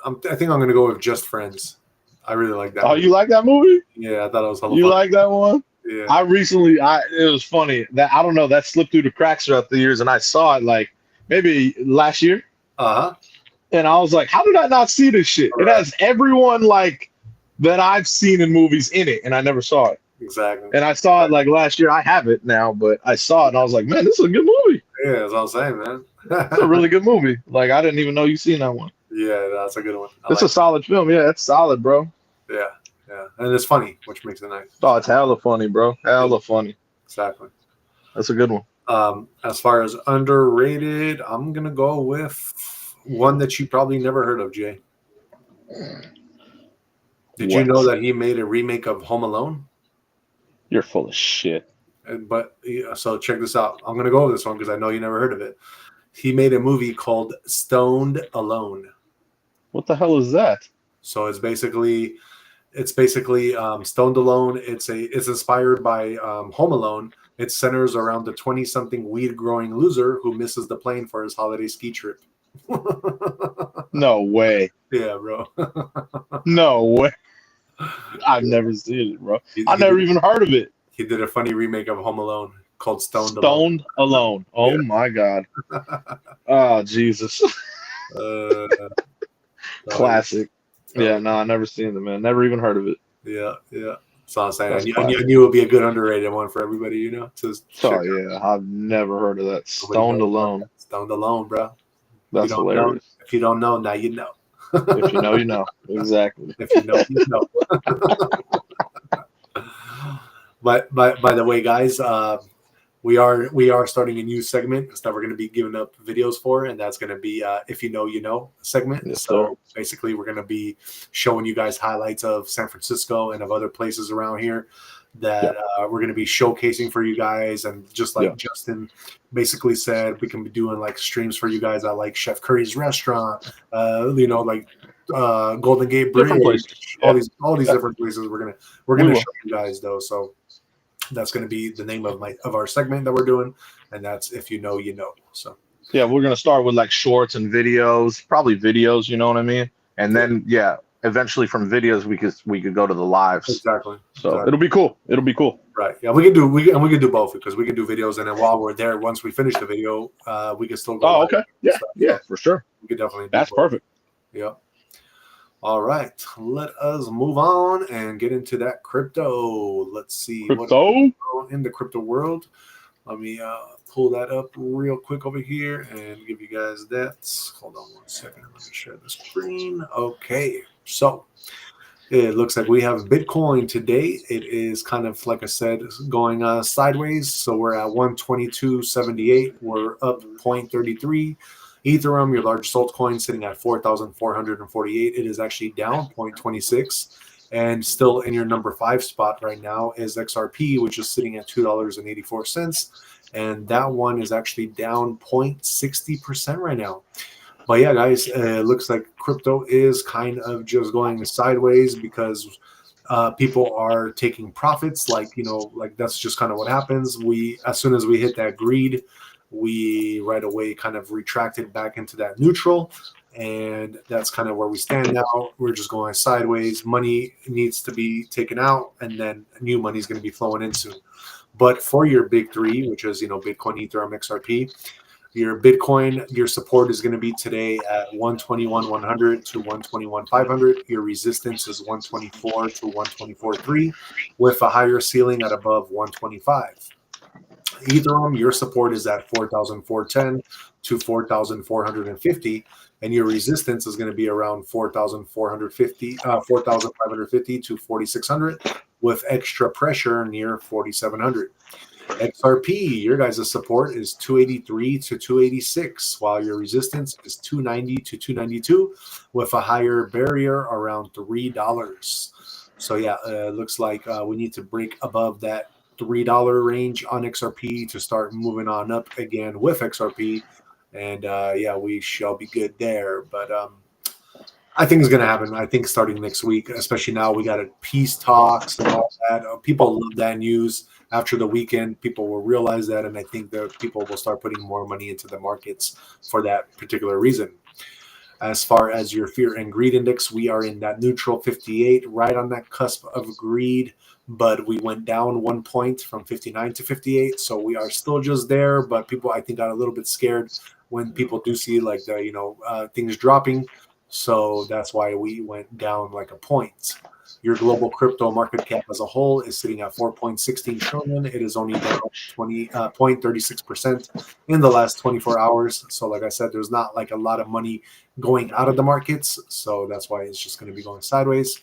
A: I think I'm gonna go with Just Friends. I really like that.
B: Oh,
A: movie.
B: You like that movie?
A: Yeah, I thought it was hella
B: You
A: fun.
B: like that one?
A: Yeah.
B: It was funny that I don't know that slipped through the cracks throughout the years, and I saw it like maybe last year. And I was like, how did I not see this shit? It has everyone like that I've seen in movies in it, and I never saw it.
A: Exactly.
B: And I saw it like last year. I have it now, but I saw it and I was like, man, this is a good movie.
A: Yeah, that's what I'm saying, man.
B: It's a really good movie. Like I didn't even know you seen that one.
A: Yeah, that's a good one.
B: It's a solid film. Yeah, it's solid, bro.
A: Yeah. And it's funny, which makes it nice.
B: Oh, it's hella funny, bro. Hella funny.
A: Exactly.
B: That's a good one.
A: As far as underrated, I'm gonna go with one that you probably never heard of, Jay. Did you
B: What?
A: know that he made a remake of Home Alone?
B: You're full of shit.
A: But so check this out. I'm gonna go over this one because I know you never heard of it. He made a movie called Stoned Alone.
B: What the hell is that?
A: So it's basically Stoned Alone. It's inspired by Home Alone. It centers around the 20-something weed-growing loser who misses the plane for his holiday ski trip.
B: No way.
A: Yeah, bro.
B: No way. I've never seen it, bro.
A: He
B: never
A: did,
B: even heard of it.
A: he did a funny remake of Home Alone called Stoned
B: Alone. Oh
A: Yeah.
B: my God. Oh Jesus. Classic. Yeah, no, I never seen it, man. Never even heard of it.
A: Yeah. So I'm saying
B: That's
A: I knew it would be a good underrated one for everybody, to check
B: Oh yeah, I've never heard of that.
A: Nobody
B: Stoned
A: knows
B: Alone.
A: that. Stoned Alone, bro.
B: That's
A: You don't
B: hilarious.
A: know. If you don't know, now you know.
B: If you know, you know. Exactly.
A: If you know, you know. But by the way, guys, we are starting a new segment that we're going to be giving up videos for, and that's going to be if you know, you know segment.
B: Yes,
A: So
B: sir.
A: basically, we're going to be showing you guys highlights of San Francisco and of other places around here that we're going to be showcasing for you guys. And just like Justin basically said, we can be doing like streams for you guys at like Chef Curry's restaurant, like Golden Gate Bridge,
B: Different places.
A: all these different places we're gonna show you guys though. So that's gonna be the name of our segment that we're doing, and that's if you know, you know. So
B: yeah, we're gonna start with like shorts and videos, probably videos. You know what I mean? And then eventually from videos we could go to the lives.
A: Exactly.
B: So it'll be cool. It'll be cool.
A: Right. Yeah, we can do both because we can do videos, and then while we're there, once we finish the video, we can still go.
B: Oh,
A: live
B: okay. Yeah. Yeah, for sure.
A: We could definitely.
B: That's perfect.
A: Yeah. All right, let us move on and get into that crypto. Let's see what's going on in the crypto world. Let me pull that up real quick over here and give you guys that. Hold on one second. Let me share the screen. Okay, so it looks like we have Bitcoin today. It is kind of, like I said, going sideways. So we're at 122.78. We're up 0.33. Ethereum, your largest altcoin, sitting at 4,448. It is actually down 0.26. And still in your number 5 spot right now is XRP, which is sitting at $2.84. And that one is actually down 0.60% right now. But yeah, guys, it looks like crypto is kind of just going sideways because people are taking profits. Like that's just kind of what happens. As soon as we hit that greed, we right away kind of retracted back into that neutral, and that's kind of where we stand now. We're just going sideways. Money needs to be taken out, and then new money is going to be flowing in soon. But for your big three, which is Bitcoin, Ethereum, XRP, your Bitcoin, your support is going to be today at 121.100 to 121.500. Your resistance is 124 to 124.3, with a higher ceiling at above 125. Ethereum, your support is at 4,410 to 4,450, and your resistance is going to be around 4,550 to 4,600, with extra pressure near 4,700. XRP, your guys' support is 283 to 286, while your resistance is 290 to 292, with a higher barrier around $3. So yeah, it looks like we need to break above that $3 range on XRP to start moving on up again with XRP, and we shall be good there. But I think it's going to happen. I think starting next week, especially now we got peace talks and all that. People love that news. After the weekend, people will realize that, and I think that people will start putting more money into the markets for that particular reason. As far as your fear and greed index, we are in that neutral 58, right on that cusp of greed, but we went down 1 point from 59 to 58. So we are still just there, but people, I think, got a little bit scared when people do see like the, things dropping. So that's why we went down like a point. Your global crypto market cap as a whole is sitting at 4.16 trillion. It is only down 0.36% in the last 24 hours. So like I said, there's not like a lot of money going out of the markets. So that's why it's just going to be going sideways.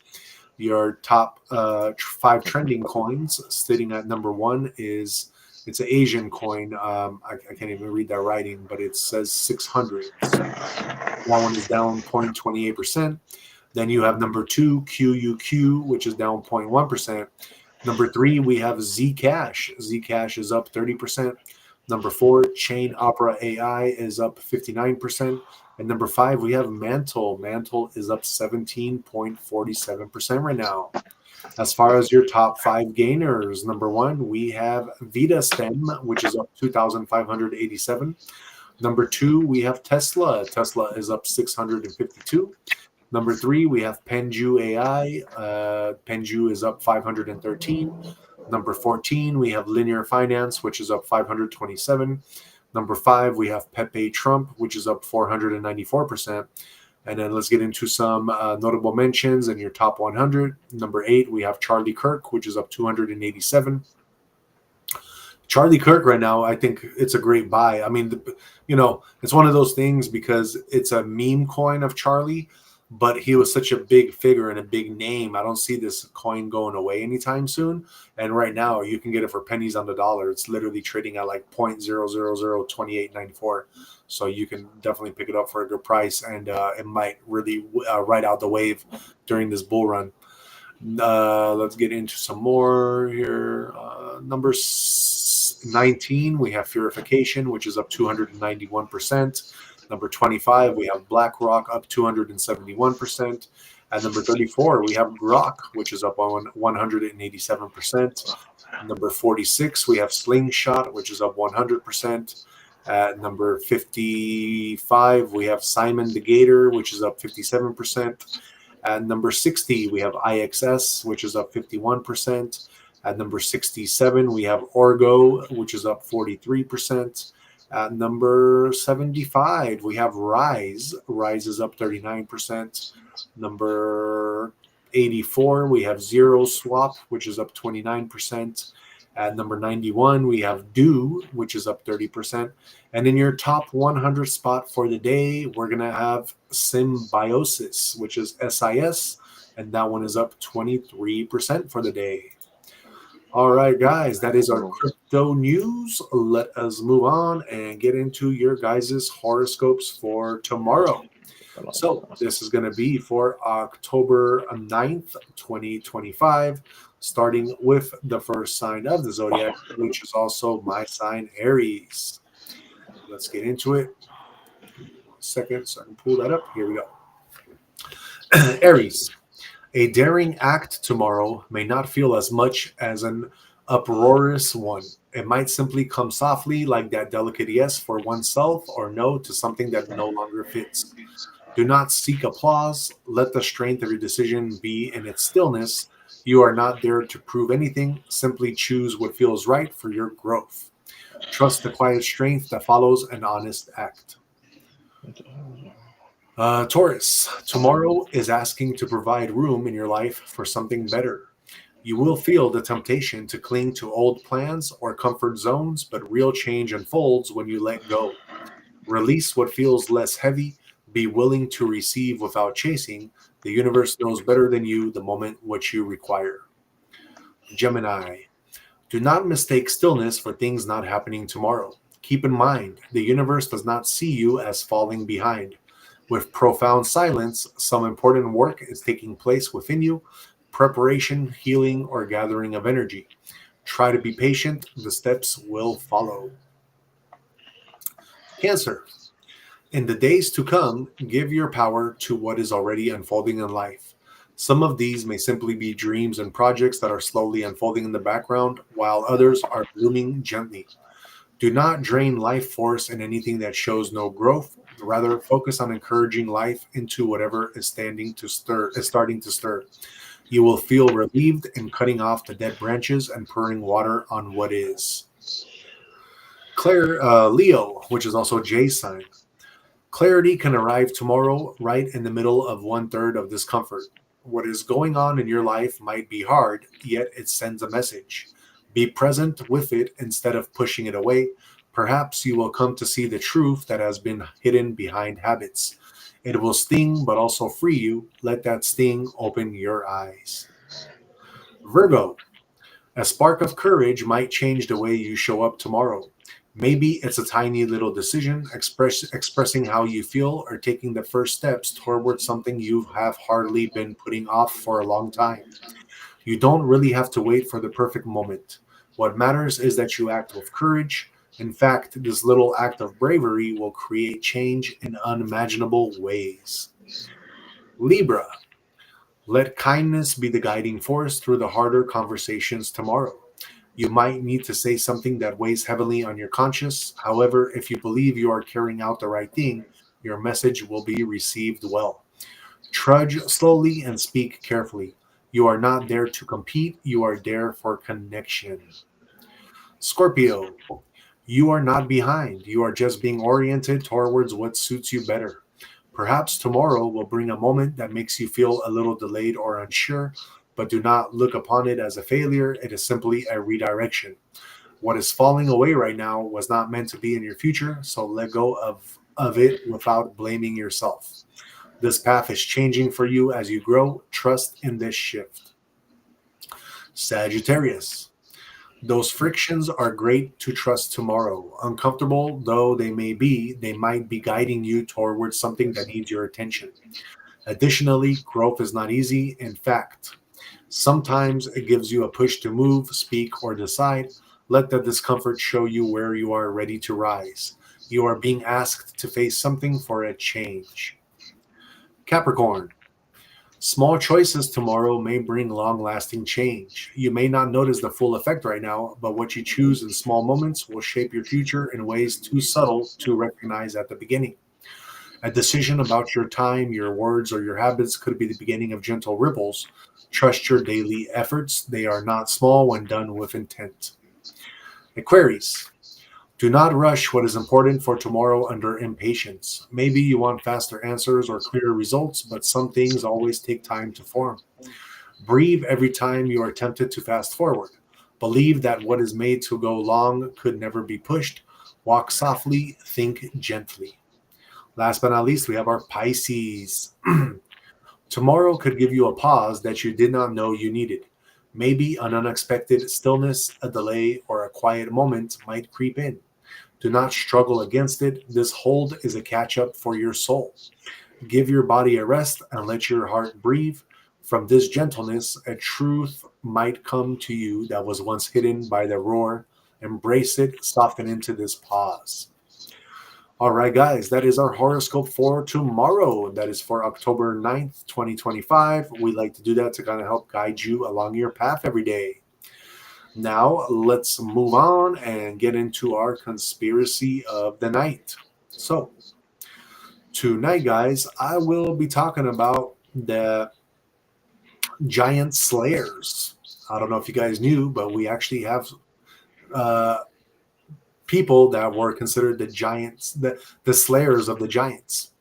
A: Your top 5 trending coins, sitting at number 1 is It's an Asian coin. I can't even read that writing, but it says 600. That one is down 0.28%. Then you have number 2, QUQ, which is down 0.1%. Number 3, we have Zcash. Zcash is up 30%. Number 4, Chain Opera AI is up 59%. And number 5, we have Mantle. Mantle is up 17.47% right now. As far as your top 5 gainers, number 1, we have VitaStem, which is up 2,587. Number 2, we have Tesla. Tesla is up 652. Number 3, we have Penju AI. Penju is up 513. Number 14, we have Linear Finance, which is up 527. Number 5, we have Pepe Trump, which is up 494%. And then let's get into some notable mentions in your top 100. Number 8, we have Charlie Kirk, which is up 287. Charlie Kirk right now, I think it's a great buy. I mean, it's one of those things because it's a meme coin of Charlie, but he was such a big figure and a big name. I don't see this coin going away anytime soon. And right now, you can get it for pennies on the dollar. It's literally trading at like 0.0002894. So you can definitely pick it up for a good price, and it might really ride out the wave during this bull run. Let's get into some more here. Number 19, we have Purification, which is up 291%. Number 25, we have BlackRock up 271%. At number 34, we have Grok, which is up on 187%. Number 46, we have Slingshot, which is up 100%. At number 55, we have Simon the Gator, which is up 57%. At number 60, we have IXS, which is up 51%. At number 67, we have Orgo, which is up 43%. At number 75, we have Rise. Rise is up 39%. Number 84, we have Zero Swap, which is up 29%. At number 91, we have Do, which is up 30%. And in your top 100 spot for the day, we're going to have Symbiosis, which is SIS, and that one is up 23% for the day. All right, guys, that is our crypto news. Let us move on and get into your guys' horoscopes for tomorrow. So this is going to be for October 9th, 2025, starting with the first sign of the zodiac, which is also my sign, Aries. Let's get into it. 1 second so I can pull that up. Here we go. Aries. A daring act tomorrow may not feel as much as an uproarious one. It might simply come softly, like that delicate yes for oneself or no to something that no longer fits. Do not seek applause. Let the strength of your decision be in its stillness. You are not there to prove anything. Simply choose what feels right for your growth. Trust the quiet strength that follows an honest act. Taurus, tomorrow is asking to provide room in your life for something better. You will feel the temptation to cling to old plans or comfort zones, but real change unfolds when you let go. Release what feels less heavy. Be willing to receive without chasing. The universe knows better than you the moment what you require. Gemini, do not mistake stillness for things not happening tomorrow. Keep in mind, the universe does not see you as falling behind. With profound silence, some important work is taking place within you, preparation, healing, or gathering of energy. Try to be patient. The steps will follow. Cancer. In the days to come, give your power to what is already unfolding in life. Some of these may simply be dreams and projects that are slowly unfolding in the background, while others are blooming gently. Do not drain life force in anything that shows no growth. Rather, focus on encouraging life into whatever is starting to stir. You will feel relieved in cutting off the dead branches and pouring water on what is. Leo, which is also Jay's sign. Clarity can arrive tomorrow, right in the middle of 1/3 of discomfort. What is going on in your life might be hard, yet it sends a message. Be present with it instead of pushing it away. Perhaps you will come to see the truth that has been hidden behind habits. It will sting, but also free you. Let that sting open your eyes. Virgo. A spark of courage might change the way you show up tomorrow. Maybe it's a tiny little decision, expressing how you feel, or taking the first steps toward something you have hardly been putting off for a long time. You don't really have to wait for the perfect moment. What matters is that you act with courage. In fact, this little act of bravery will create change in unimaginable ways. Libra, let kindness be the guiding force through the harder conversations tomorrow. You might need to say something that weighs heavily on your conscience. However, if you believe you are carrying out the right thing, your message will be received well. Trudge slowly and speak carefully. You are not there to compete, you are there for connection. Scorpio, you are not behind. You are just being oriented towards what suits you better. Perhaps tomorrow will bring a moment that makes you feel a little delayed or unsure, but do not look upon it as a failure. It is simply a redirection. What is falling away right now was not meant to be in your future, so let go of it without blaming yourself. This path is changing for you as you grow. Trust in this shift. Sagittarius, those frictions are great to trust tomorrow. Uncomfortable though they may be, they might be guiding you towards something that needs your attention. Additionally, growth is not easy. In fact, sometimes it gives you a push to move, speak, or decide. Let the discomfort show you where you are ready to rise. You are being asked to face something for a change. Capricorn, small choices tomorrow may bring long lasting change. You may not notice the full effect right now, but what you choose in small moments will shape your future in ways too subtle to recognize at the beginning. A decision about your time, your words, or your habits could be the beginning of gentle ripples. Trust your daily efforts. They are not small when done with intent. Aquarius, do not rush what is important for tomorrow under impatience. Maybe you want faster answers or clearer results, but some things always take time to form. Breathe every time you are tempted to fast forward. Believe that what is made to go long could never be pushed. Walk softly, think gently. Last but not least, we have our Pisces. Tomorrow could give you a pause that you did not know you needed. Maybe an unexpected stillness, a delay, or a quiet moment might creep in. Do not struggle against it. This hold is a catch up for your soul. Give your body a rest and let your heart breathe. From this gentleness, a truth might come to you that was once hidden by the roar. Embrace it, soften into this pause. All right, guys, that is our horoscope for tomorrow. That is for October 9th, 2025. We like to do that to kind of help guide you along your path every day. Now, let's move on and get into our conspiracy of the night. So, tonight, guys, I will be talking about the giant slayers. I don't know if you guys knew, but we actually have uh, people that were considered the giants, the slayers of the giants.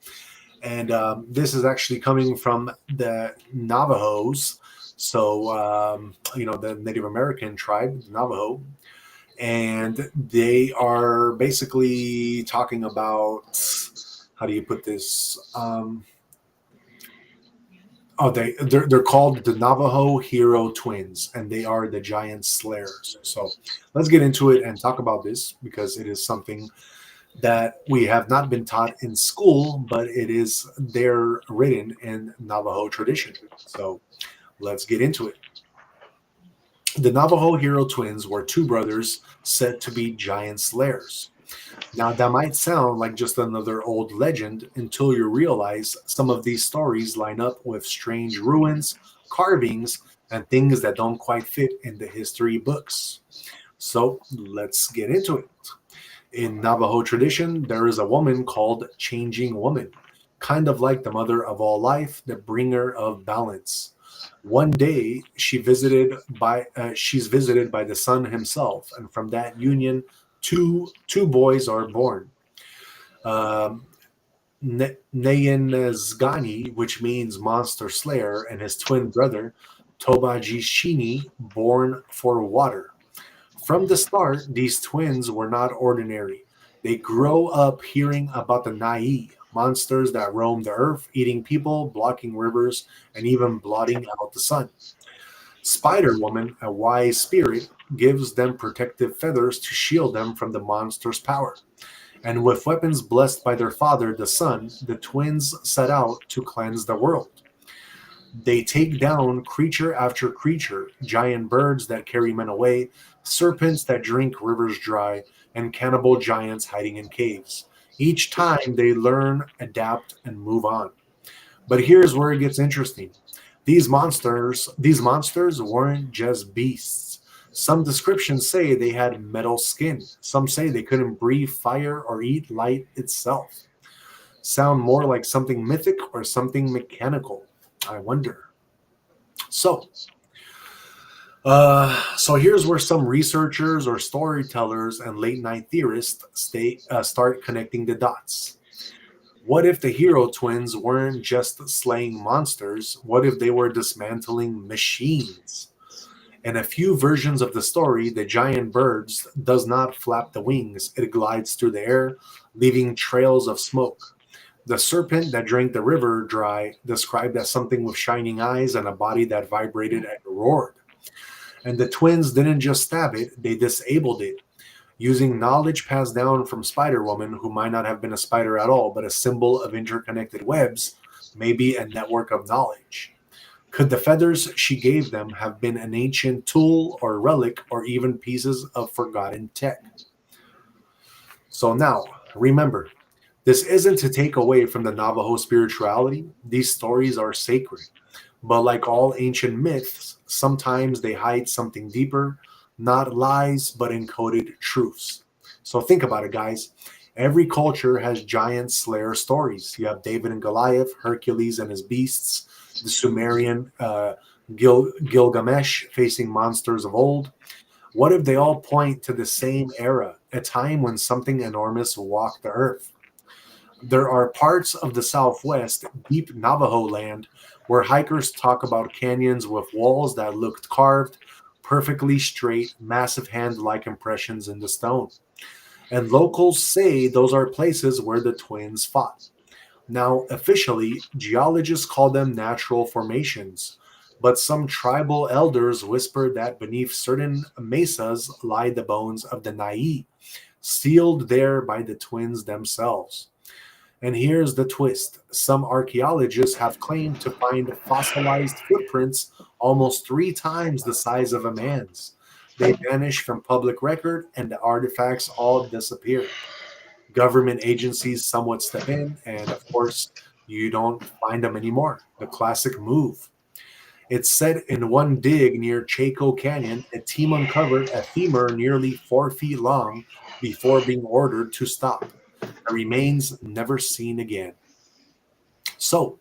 A: And this is actually coming from the Navajos. So, the Native American tribe, Navajo. And they are basically talking about, how do you put this? They're called the Navajo Hero Twins, and they are the giant slayers. So let's get into it and talk about this because it is something that we have not been taught in school, but it is there written in Navajo tradition. So let's get into it. The Navajo Hero Twins were two brothers said to be giant slayers. Now, that might sound like just another old legend until you realize some of these stories line up with strange ruins, carvings, and things that don't quite fit in the history books. So let's get into it. In Navajo tradition, there is a woman called Changing Woman, kind of like the mother of all life, the bringer of balance. One day, she's visited by the sun himself, and from that union, two boys are born. Um, Nayanezgani, which means monster slayer, and his twin brother Tobajishini, born for water. From the start, these twins were not ordinary. They grow up hearing about the Nai, monsters that roam the earth, eating people, blocking rivers, and even blotting out the sun. Spider Woman, a wise spirit, gives them protective feathers to shield them from the monster's power. And with weapons blessed by their father, the sun, the twins set out to cleanse the world. They take down creature after creature, giant birds that carry men away, serpents that drink rivers dry, and cannibal giants hiding in caves. Each time they learn, adapt, and move on. But here's where it gets interesting. These monsters weren't just beasts. Some descriptions say they had metal skin. Some say they couldn't breathe fire or eat light itself. Sound more like something mythic or something mechanical? I wonder. So, so here's where some researchers or storytellers and late night theorists start connecting the dots. What if the hero twins weren't just slaying monsters? What if they were dismantling machines? In a few versions of the story, the giant birds does not flap the wings; it glides through the air, leaving trails of smoke. The serpent that drank the river dry, described as something with shining eyes and a body that vibrated and roared. And the twins didn't just stab it, they disabled it, using knowledge passed down from Spider Woman, who might not have been a spider at all, but a symbol of interconnected webs, maybe a network of knowledge. Could the feathers she gave them have been an ancient tool or relic or even pieces of forgotten tech? So now, remember, this isn't to take away from the Navajo spirituality. These stories are sacred. But like all ancient myths, sometimes they hide something deeper, not lies, but encoded truths. So think about it, guys. Every culture has giant slayer stories. You have David and Goliath, Hercules and his beasts, the Sumerian Gilgamesh facing monsters of old. What if they all point to the same era, a time when something enormous walked the earth? There are parts of the Southwest, deep Navajo land, where hikers talk about canyons with walls that looked carved, perfectly straight, massive hand like impressions in the stone. And locals say those are places where the twins fought. Now, officially, geologists call them natural formations, but some tribal elders whisper that beneath certain mesas lie the bones of the Nai, sealed there by the twins themselves. And here's the twist. Some archaeologists have claimed to find fossilized footprints almost 3 times the size of a man's. They vanish from public record and the artifacts all disappear. Government agencies somewhat step in, and of course, you don't find them anymore. The classic move. It's said in one dig near Chaco Canyon, a team uncovered a femur nearly 4 feet long before being ordered to stop. The remains never seen again. So,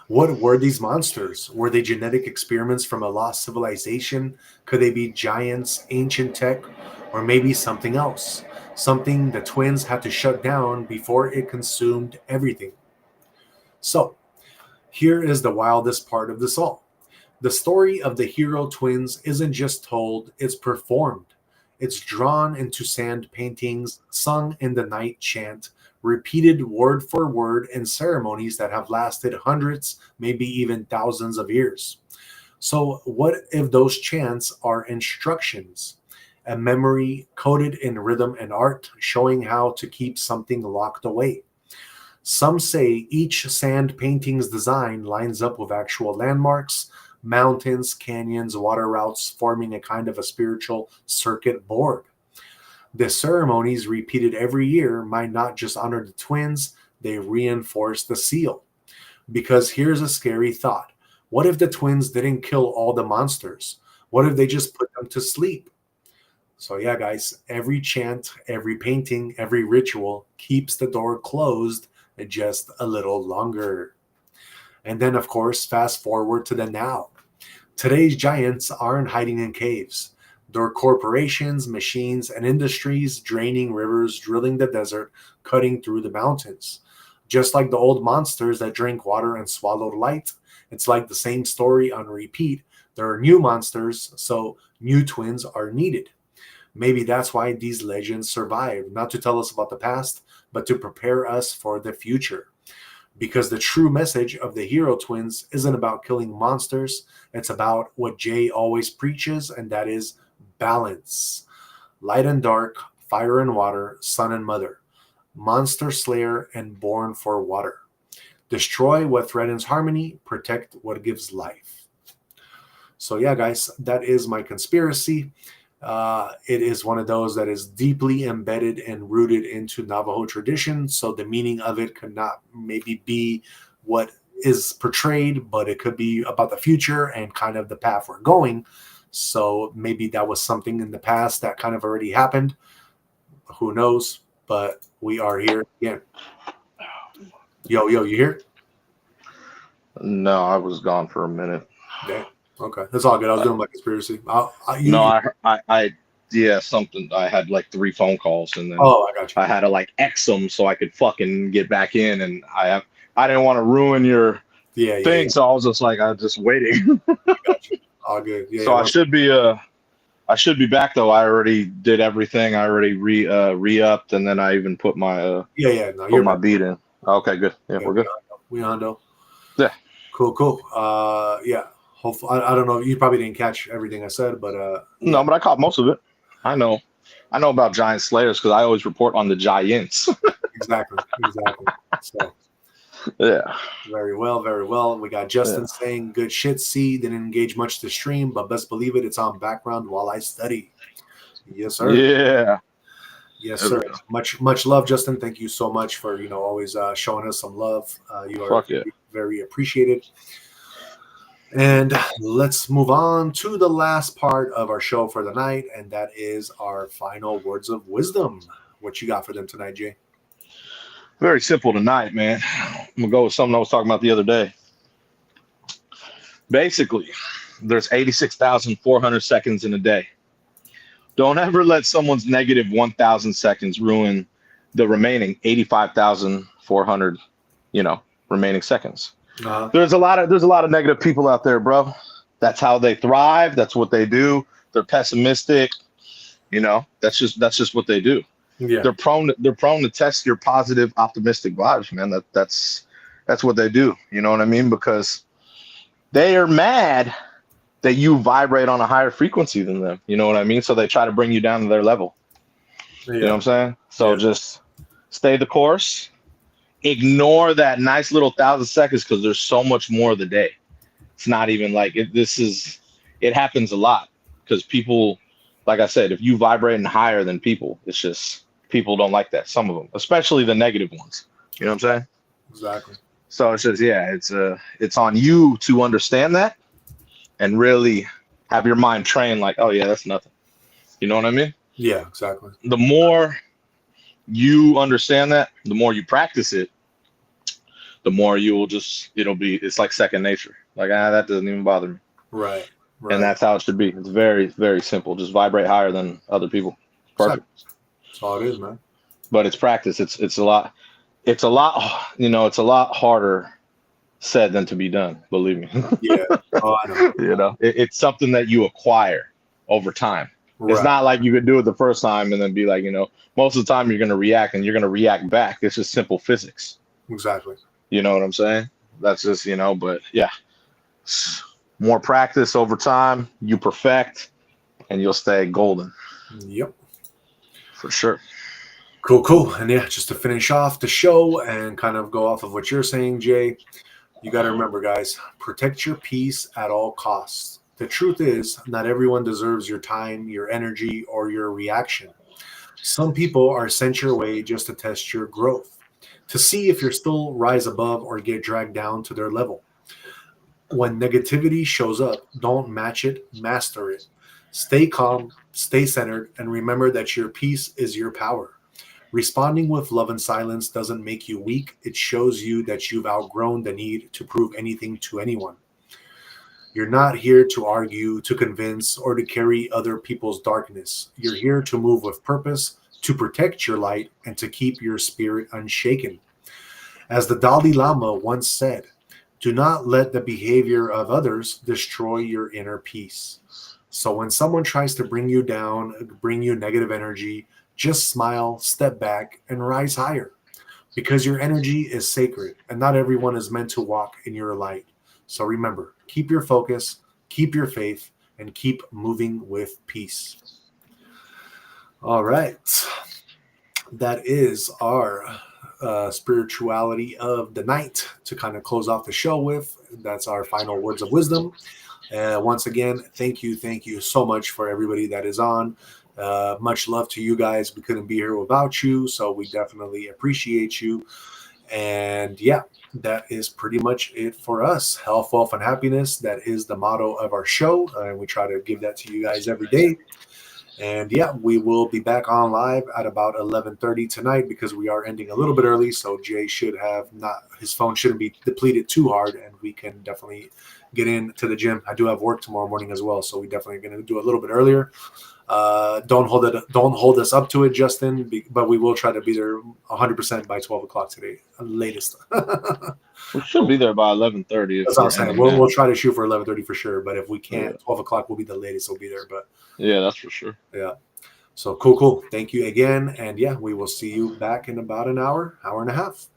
A: what were these monsters? Were they genetic experiments from a lost civilization? Could they be giants, ancient tech, or maybe something else? Something the twins had to shut down before it consumed everything. So, here is the wildest part of this all. The story of the hero twins isn't just told, it's performed. It's drawn into sand paintings, sung in the night chant, repeated word for word in ceremonies that have lasted hundreds, maybe even thousands of years. So, what if those chants are instructions? A memory coded in rhythm and art, showing how to keep something locked away. Some say each sand painting's design lines up with actual landmarks, mountains, canyons, water routes, forming a kind of a spiritual circuit board. The ceremonies repeated every year might not just honor the twins, they reinforce the seal. Because here's a scary thought. What if the twins didn't kill all the monsters? What if they just put them to sleep? So, yeah, guys, every chant, every painting, every ritual keeps the door closed just a little longer. And then, of course, fast forward to the now. Today's giants aren't hiding in caves. They're corporations, machines, and industries draining rivers, drilling the desert, cutting through the mountains. Just like the old monsters that drink water and swallowed light, it's like the same story on repeat. There are new monsters, so new twins are needed. Maybe that's why these legends survive, not to tell us about the past, but to prepare us for the future. because the true message of the hero twins isn't about killing monsters. It's about what Jay always preaches, and that is balance. Light and dark, fire and water, son and mother, monster slayer and born for water. Destroy what threatens harmony, protect what gives life. So yeah, guys, that is my conspiracy. It is one of those that is deeply embedded and rooted into Navajo tradition. So the meaning of it could not maybe be what is portrayed, but it could be about the future and kind of the path we're going. So maybe that was something in the past that kind of already happened. Who knows? But we are here again. Yo, you here?
B: No, I was gone for a minute.
A: Yeah. Okay, that's all good. I was doing my conspiracy.
B: Yeah, something. I had like 3 phone calls, and then
A: I got you.
B: I had to like X them so I could fucking get back in, and I didn't want to ruin your thing, so I was just like, I was just waiting.
A: Got you. All good. Yeah.
B: So I should be back though. I already did everything. I already re-upped, and then I even put my put my beat in. Okay, good. Yeah, we're good.
A: We on though.
B: Yeah.
A: Cool. Yeah. Hopefully, I don't know. You probably didn't catch everything I said, but
B: no, but I caught most of it. I know about giant slayers because I always report on the giants.
A: Exactly. So
B: yeah.
A: Very well. We got Justin saying good shit. See, didn't engage much to stream, but best believe it, it's on background while I study. Yes, sir.
B: Yeah.
A: Yes, sir. Much love, Justin. Thank you so much for always showing us some love. You are very appreciated. And let's move on to the last part of our show for the night, and that is our final words of wisdom. What you got for them tonight, Jay?
B: Very simple tonight, man. I'm gonna go with something I was talking about the other day. Basically, there's 86,400 seconds in a day. Don't ever let someone's negative 1,000 seconds ruin the remaining 85,400, remaining seconds. There's a lot of negative people out there, bro. That's how they thrive. That's what they do. They're pessimistic. That's just what they do. Yeah. They're prone to test your positive, optimistic vibes, man. That's what they do. You know what I mean? Because they are mad that you vibrate on a higher frequency than them. You know what I mean? So they try to bring you down to their level. Yeah. You know what I'm saying? So just stay the course. Ignore that nice little 1,000 seconds because there's so much more of the day. It's not even like it. It happens a lot because people, like I said, if you vibrate higher than people, it's just people don't like that. Some of them, especially the negative ones. You know what I'm saying?
A: Exactly.
B: So it's just it's on you to understand that and really have your mind trained like, oh yeah, that's nothing. You know what I mean?
A: Yeah, exactly.
B: The more you understand that, the more you practice it, the more it's like second nature. Like, that doesn't even bother me.
A: Right.
B: And that's how it should be. It's very, very simple. Just vibrate higher than other people. Perfect.
A: That's all it is, man. But
B: it's practice. It's a lot harder said than to be done, believe me.
A: Yeah. Oh, I know.
B: It's something that you acquire over time. Right. It's not like you could do it the first time and then be like, most of the time you're going to react and you're going to react back. It's just simple physics.
A: Exactly.
B: You know what I'm saying? That's just, but yeah, more practice over time, you perfect and you'll stay golden.
A: Yep.
B: For sure.
A: Cool. And yeah, just to finish off the show and kind of go off of what you're saying, Jay, you got to remember, guys, protect your peace at all costs. The truth is, not everyone deserves your time, your energy, or your reaction. Some people are sent your way just to test your growth, to see if you'll still rise above or get dragged down to their level. When negativity shows up, don't match it, master it. Stay calm, stay centered, and remember that your peace is your power. Responding with love and silence doesn't make you weak. It shows you that you've outgrown the need to prove anything to anyone. You're not here to argue, to convince, or to carry other people's darkness. You're here to move with purpose, to protect your light, and to keep your spirit unshaken. As the Dalai Lama once said, do not let the behavior of others destroy your inner peace. So when someone tries to bring you down, bring you negative energy, just smile, step back, and rise higher. because your energy is sacred and not everyone is meant to walk in your light. So remember, keep your focus, keep your faith, and keep moving with peace. All right. That is our spirituality of the night to kind of close off the show with. That's our final words of wisdom. Once again, thank you so much for everybody that is on. Much love to you guys. We couldn't be here without you, so we definitely appreciate you. And yeah, that is pretty much it for us. Health, wealth, and happiness. That is the motto of our show, and we try to give that to you guys every day. And yeah, we will be back on live at about 11:30 tonight because we are ending a little bit early. So Jay should have not, his phone shouldn't be depleted too hard, and we can definitely get into the gym. I do have work tomorrow morning as well, so we definitely going to do a little bit earlier. Don't hold us up to it, Justin, but we will try to be there 100% by 12 o'clock today, latest.
B: We should be there by 11:30.
A: That's what I'm saying. We'll try to shoot for 11:30 for sure, but if we can't, 12 o'clock will be the latest we'll be there. But
B: yeah, that's for sure.
A: Yeah. So cool. Thank you again. And yeah, we will see you back in about an hour and a half.